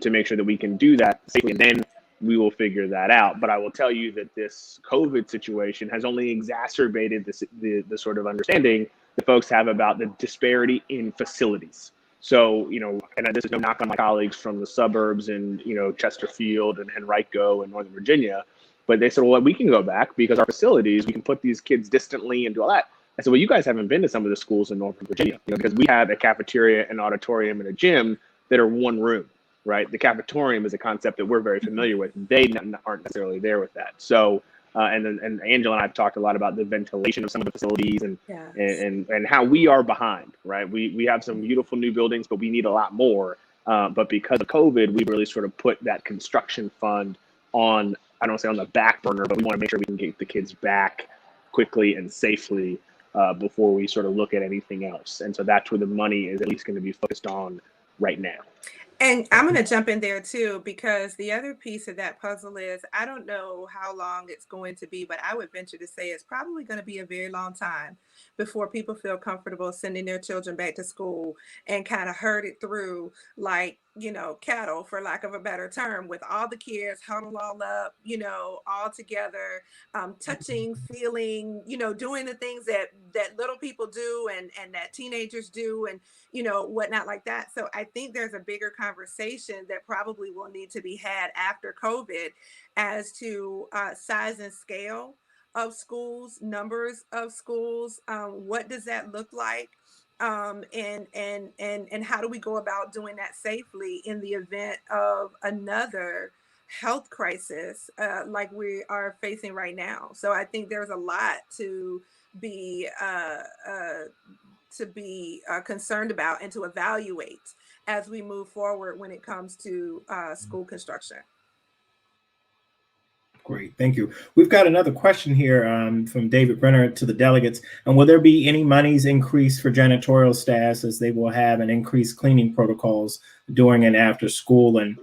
to make sure that we can do that safely. And then we will figure that out. But I will tell you that this COVID situation has only exacerbated the sort of understanding that folks have about the disparity in facilities. So, and this is no knock on my colleagues from the suburbs and, Chesterfield and Henrico and Northern Virginia, but they said, well, we can go back because our facilities, we can put these kids distantly and do all that. I said, well, you guys haven't been to some of the schools in Norfolk, Virginia, because we have a cafeteria, an auditorium, and a gym that are one room, right? The cafetorium is a concept that we're very familiar with. They aren't necessarily there with that. So, and Angela and I have talked a lot about the ventilation of some of the facilities and how we are behind, right? We have some beautiful new buildings, but we need a lot more. But because of COVID, we really sort of put that construction fund on, I don't want to say on the back burner, but we want to make sure we can get the kids back quickly and safely before we sort of look at anything else. And so that's where the money is at least going to be focused on right now. And I'm going to jump in there too, because the other piece of that puzzle is, I don't know how long it's going to be, but I would venture to say it's probably going to be a very long time before people feel comfortable sending their children back to school and kind of herd it through like, cattle, for lack of a better term, with all the kids huddled all up, all together, touching, feeling, doing the things that little people do and that teenagers do and, whatnot like that. So I think there's a bigger conversation that probably will need to be had after COVID as to size and scale of schools, numbers of schools. What does that look like? And how do we go about doing that safely in the event of another health crisis like we are facing right now? So I think there's a lot to be to be concerned about and to evaluate as we move forward when it comes to school construction. Great, thank you. We've got another question here from David Brenner to the delegates. And will there be any monies increased for janitorial staffs, as they will have an increased cleaning protocols during and after school? And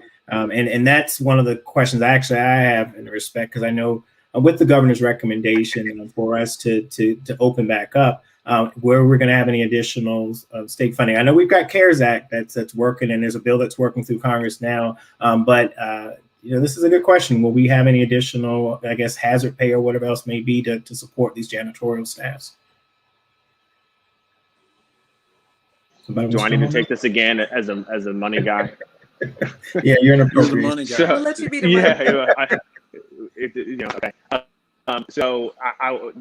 that's one of the questions I have in respect, because I know with the governor's recommendation for us to open back up, where we're going to have any additional state funding. I know we've got CARES Act that's working, and there's a bill that's working through Congress now, but this is a good question. Will we have any additional, I guess, hazard pay or whatever else may be to support these janitorial staffs? Do I need to take this again as a money guy? Yeah, you're an You're the money guy. We'll let you be the money. Okay. So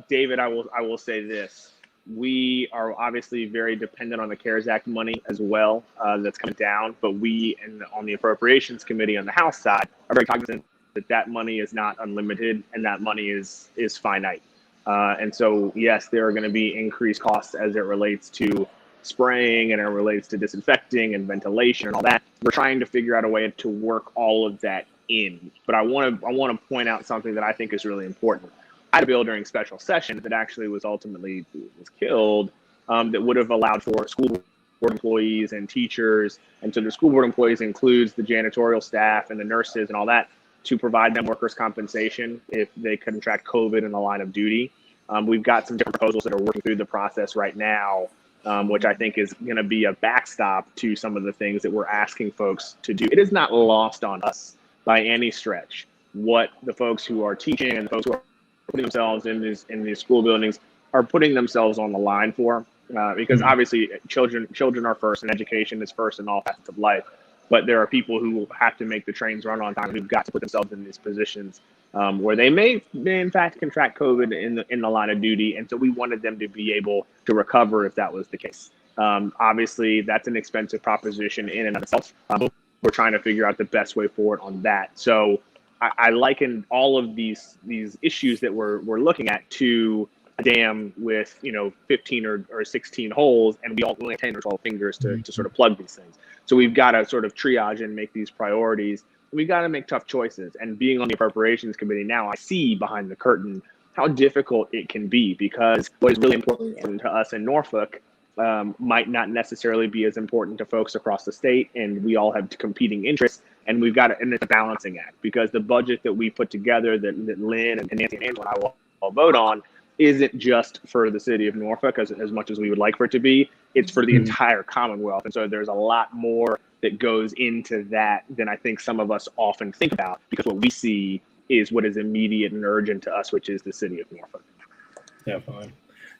David, I will say this. We are obviously very dependent on the CARES Act money as well, that's coming down, but we on the Appropriations Committee on the House side are very cognizant that money is not unlimited and that money is finite. And so, yes, there are going to be increased costs as it relates to spraying and it relates to disinfecting and ventilation and all that. We're trying to figure out a way to work all of that in. But I want to point out something that I think is really important. I had a bill during special session that actually was ultimately killed, that would have allowed for school board employees and teachers, and so the school board employees includes the janitorial staff and the nurses and all that, to provide them workers' compensation if they contract COVID in the line of duty. We've got some different proposals that are working through the process right now, which I think is going to be a backstop to some of the things that we're asking folks to do. It is not lost on us by any stretch what the folks who are teaching and the folks who are putting themselves in these school buildings are putting themselves on the line for, because obviously children are first and education is first in all facets of life. But there are people who have to make the trains run on time, who've got to put themselves in these positions where they may in fact contract COVID in the line of duty. And so we wanted them to be able to recover if that was the case. Obviously, that's an expensive proposition in and of itself. We're trying to figure out the best way forward on that. So I liken all of these issues that we're looking at to a dam with 15 or 16 holes, and we only have 10 or 12 fingers to sort of plug these things. So we've got to sort of triage and make these priorities. We've got to make tough choices. And being on the Appropriations Committee now, I see behind the curtain how difficult it can be, because what is really important to us in Norfolk might not necessarily be as important to folks across the state, and we all have competing interests. And we've got and it's a balancing act, because the budget that we put together that Lynn and Nancy and Angela and I will all vote on isn't just for the city of Norfolk as much as we would like for it to be. It's for the entire Commonwealth. And so there's a lot more that goes into that than I think some of us often think about, because what we see is what is immediate and urgent to us, which is the city of Norfolk. Definitely.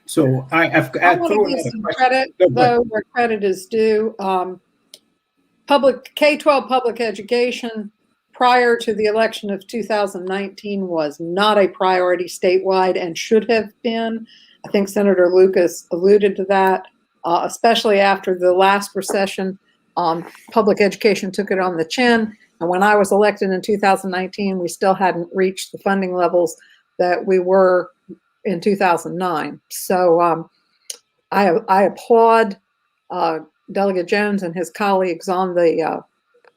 So I want to give some credit, though, where credit is due. K-12 public education prior to the election of 2019 was not a priority statewide and should have been. I think Senator Lucas alluded to that, especially after the last recession. Public education took it on the chin. And when I was elected in 2019, we still hadn't reached the funding levels that we were in 2009. So I applaud Delegate Jones and his colleagues on the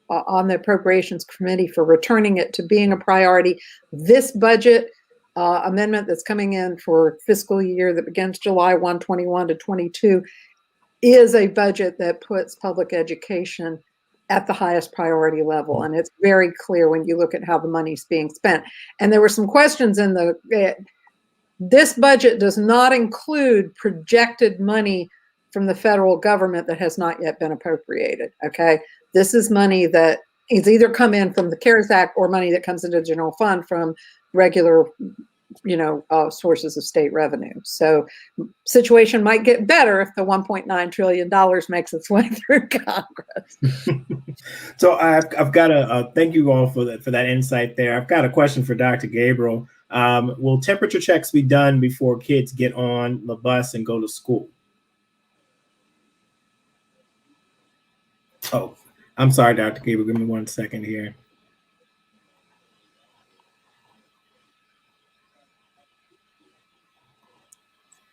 Appropriations Committee for returning it to being a priority. This budget amendment that's coming in for fiscal year that begins July 1, 21 to 22 is a budget that puts public education at the highest priority level. And it's very clear when you look at how the money's being spent. And there were some questions in this budget does not include projected money from the federal government that has not yet been appropriated. Okay. This is money that is either come in from the CARES Act or money that comes into the general fund from regular, sources of state revenue. So situation might get better if the $1.9 trillion makes its way through Congress. So I've got to thank you all for that insight there. I've got a question for Dr. Gabriel. Will temperature checks be done before kids get on the bus and go to school? Oh, I'm sorry, Dr. Gabriel. Give me 1 second here.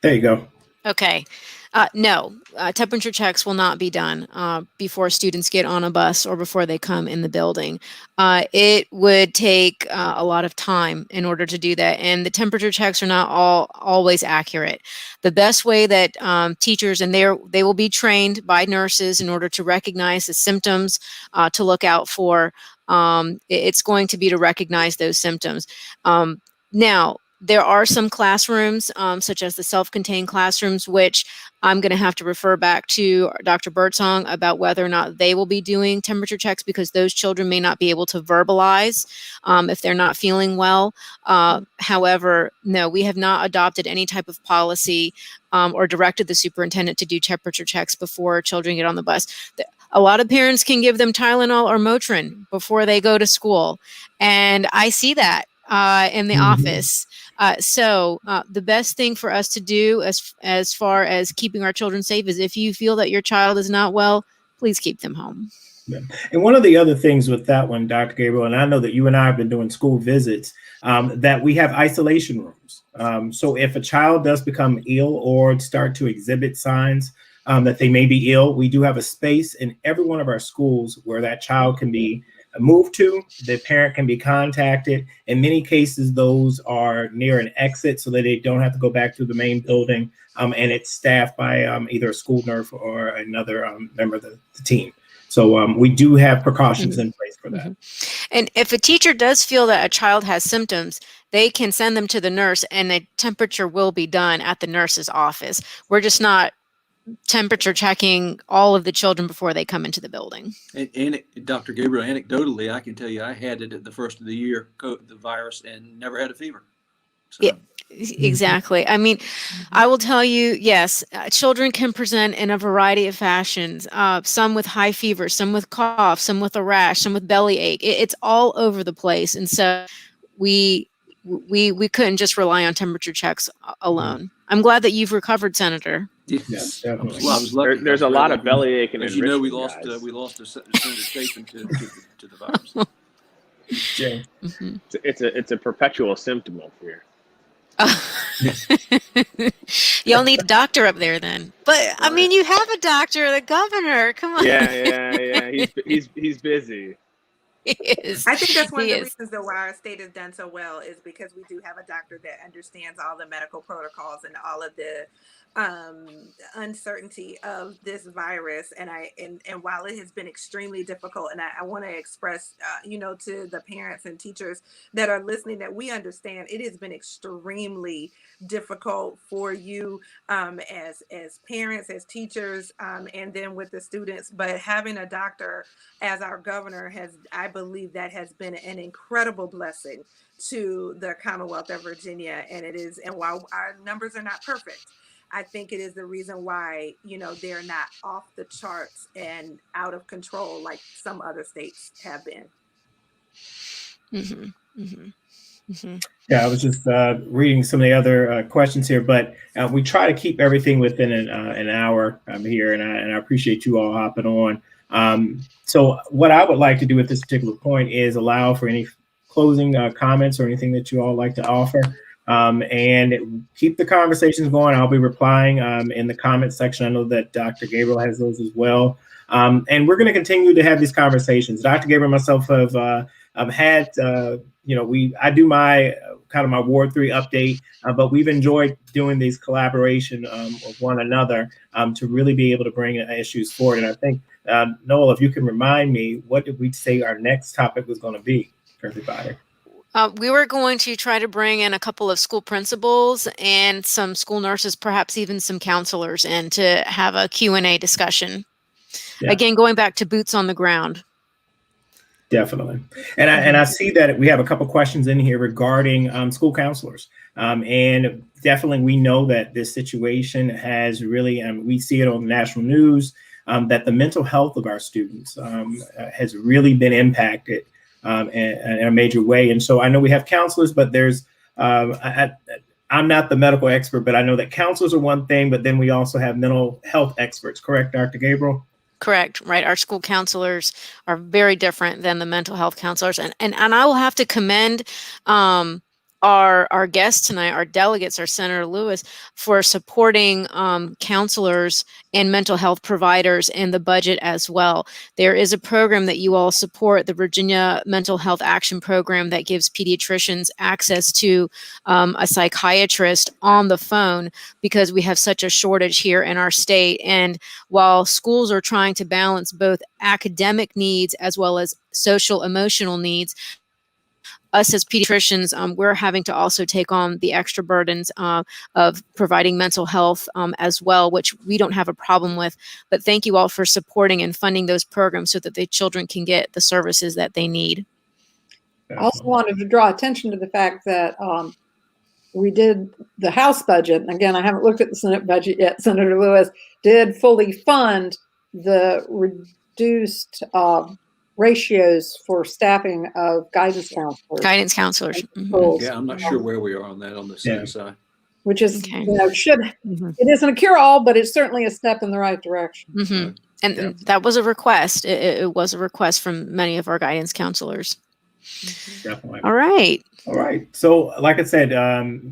There you go. Okay. No, temperature checks will not be done before students get on a bus or before they come in the building. It would take a lot of time in order to do that, and the temperature checks are not always accurate. The best way that teachers, and they will be trained by nurses in order to recognize the symptoms to look out for, it's going to be to recognize those symptoms. Now, there are some classrooms, such as the self-contained classrooms, which I'm going to have to refer back to Dr. Birdsong about whether or not they will be doing temperature checks, because those children may not be able to verbalize if they're not feeling well. However, no, we have not adopted any type of policy or directed the superintendent to do temperature checks before children get on the bus. A lot of parents can give them Tylenol or Motrin before they go to school, and I see that in the office. So the best thing for us to do as far as keeping our children safe is, if you feel that your child is not well, please keep them home. Yeah. And one of the other things with that one, Dr. Gabriel, and I know that you and I have been doing school visits, that we have isolation rooms. So if a child does become ill or start to exhibit signs that they may be ill, we do have a space in every one of our schools where that child can be moved to. The parent can be contacted. In many cases, those are near an exit so that they don't have to go back to the main building, and it's staffed by either a school nurse or another member of the team. So we do have precautions in place for that. And if a teacher does feel that a child has symptoms, they can send them to the nurse, and a temperature will be done at the nurse's office. We're just not temperature checking all of the children before they come into the building. And Dr. Gabriel, anecdotally, I can tell you I had it at the first of the year, the virus, and never had a fever. So. Yeah, exactly. I mean, I will tell you, yes, children can present in a variety of fashions, some with high fever, some with cough, some with a rash, some with belly ache. It's all over the place. And so we couldn't just rely on temperature checks alone. I'm glad that you've recovered, Senator. Yes, Yeah, I was lucky. There's a lot of belly ache, and as you know, we lost Senator Chapin to the virus. Jay. It's a perpetual symptom over here. You'll need a doctor up there then. But I mean, you have a doctor, the governor. Come on. Yeah. He's busy. He is. I think that's one of the is. reasons that why our state has done so well is because we do have a doctor that understands all the medical protocols and all of the uncertainty of this virus. And while it has been extremely difficult, and I want to express, to the parents and teachers that are listening, that we understand it has been extremely difficult for you as parents, as teachers, and then with the students. But having a doctor as our governor I believe that has been an incredible blessing to the Commonwealth of Virginia. And while our numbers are not perfect, I think it is the reason why, they're not off the charts and out of control like some other states have been. Yeah, I was just reading some of the other questions here, but we try to keep everything within an hour here, and I appreciate you all hopping on. So what I would like to do at this particular point is allow for any closing comments or anything that you all like to offer. And keep the conversations going. I'll be replying in the comment section. I know that Dr. Gabriel has those as well. And we're going to continue to have these conversations. Dr. Gabriel and myself have had, I do my kind of my Ward 3 update, but we've enjoyed doing these collaboration with one another to really be able to bring issues forward. And I think, Noelle, if you can remind me, what did we say our next topic was going to be for everybody? We were going to try to bring in a couple of school principals and some school nurses, perhaps even some counselors, in to have a Q&A discussion. Yeah. Again, going back to boots on the ground. Definitely. And I see that we have a couple questions in here regarding school counselors. And definitely we know that this situation has really, we see it on the national news, that the mental health of our students has really been impacted in a major way. And so I know we have counselors, but there's, I'm not the medical expert, but I know that counselors are one thing, but then we also have mental health experts, correct, Dr. Gabriel? Correct, right. Our school counselors are very different than the mental health counselors. And I will have to commend our guest tonight, our delegates, our Senator Lewis, for supporting counselors and mental health providers in the budget as well. There is a program that you all support, the Virginia Mental Health Action Program, that gives pediatricians access to a psychiatrist on the phone, because we have such a shortage here in our state. And while schools are trying to balance both academic needs as well as social emotional needs, us as pediatricians, we're having to also take on the extra burdens of providing mental health as well, which we don't have a problem with. But thank you all for supporting and funding those programs so that the children can get the services that they need. I also wanted to draw attention to the fact that we did the House budget. And again, I haven't looked at the Senate budget yet. Senator Lewis did fully fund the reduced ratios for staffing of guidance counselors. Guidance counselors. Mm-hmm. Yeah, I'm not sure where we are on that on the Senate side. Which is, Okay. it isn't a cure-all, but it's certainly a step in the right direction. Mm-hmm. And that was a request. It was a request from many of our guidance counselors. Definitely. All right. All right. So, like I said,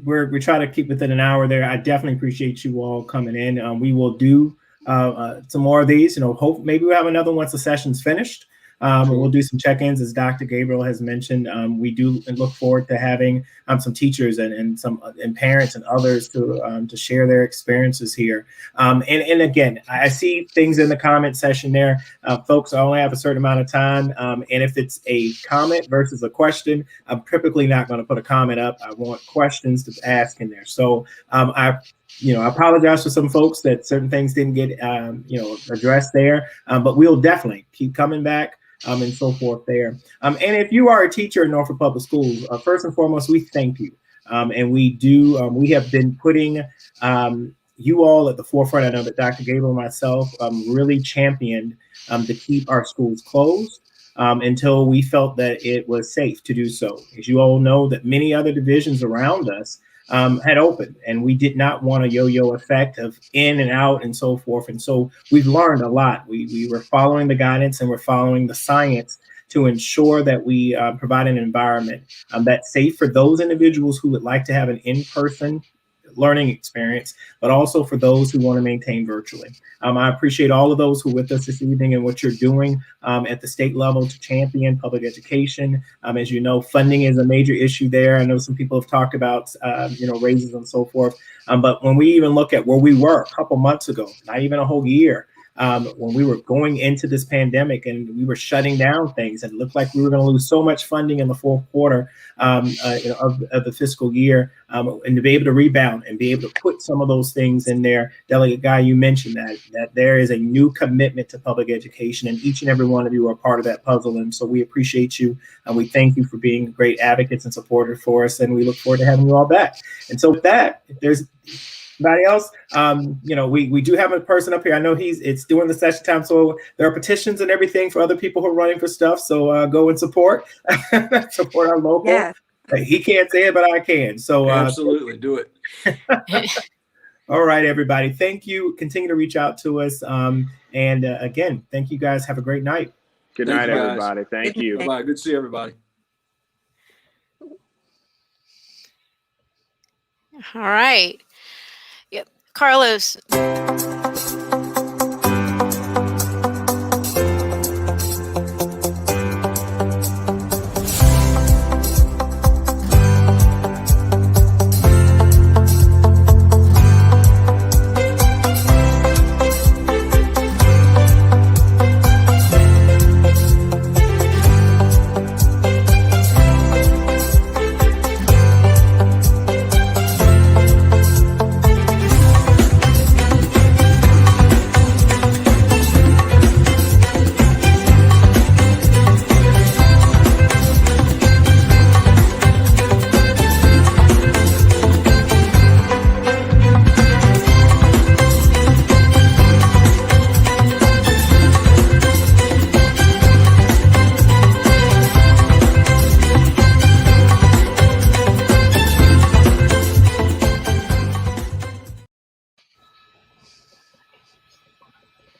we try to keep within an hour there. I definitely appreciate you all coming in. We will do some more of these. Hope maybe we'll have another once the session's finished. We'll do some check-ins, as Dr. Gabriel has mentioned. We do look forward to having some teachers and parents and others to share their experiences here. And again, I see things in the comment section there. Folks, I only have a certain amount of time. And if it's a comment versus a question, I'm typically not going to put a comment up. I want questions to ask in there. So I apologize for some folks that certain things didn't get, addressed there. But we'll definitely keep coming back. And so forth there. And if you are a teacher in Norfolk Public Schools, first and foremost, we thank you. And we have been putting you all at the forefront. I know that Dr. Gabriel and myself really championed to keep our schools closed until we felt that it was safe to do so. As you all know, that many other divisions around us had opened, and we did not want a yo-yo effect of in and out and so forth. And so we've learned a lot. We were following the guidance and we're following the science to ensure that we provide an environment that's safe for those individuals who would like to have an in-person learning experience, but also for those who want to maintain virtually. I appreciate all of those who are with us this evening and what you're doing at the state level to champion public education. As you know, funding is a major issue there. I know some people have talked about, raises and so forth. But when we even look at where we were a couple months ago, not even a whole year, when we were going into this pandemic and we were shutting down things, and it looked like we were going to lose so much funding in the fourth quarter of the fiscal year, and to be able to rebound and be able to put some of those things in there. Delegate Guy, you mentioned that there is a new commitment to public education, and each and every one of you are part of that puzzle. And so we appreciate you, and we thank you for being great advocates and supporters for us, and we look forward to having you all back. And so with that, if there's anybody else, we do have a person up here. I know it's during the session time, so there are petitions and everything for other people who are running for stuff. So go and support our local. Yes. He can't say it, but I can. So absolutely do it. All right, everybody. Thank you. Continue to reach out to us. And again, thank you guys. Have a great night. Good night, everybody. Thank you. Bye. Good to see everybody. All right. Yep. Carlos.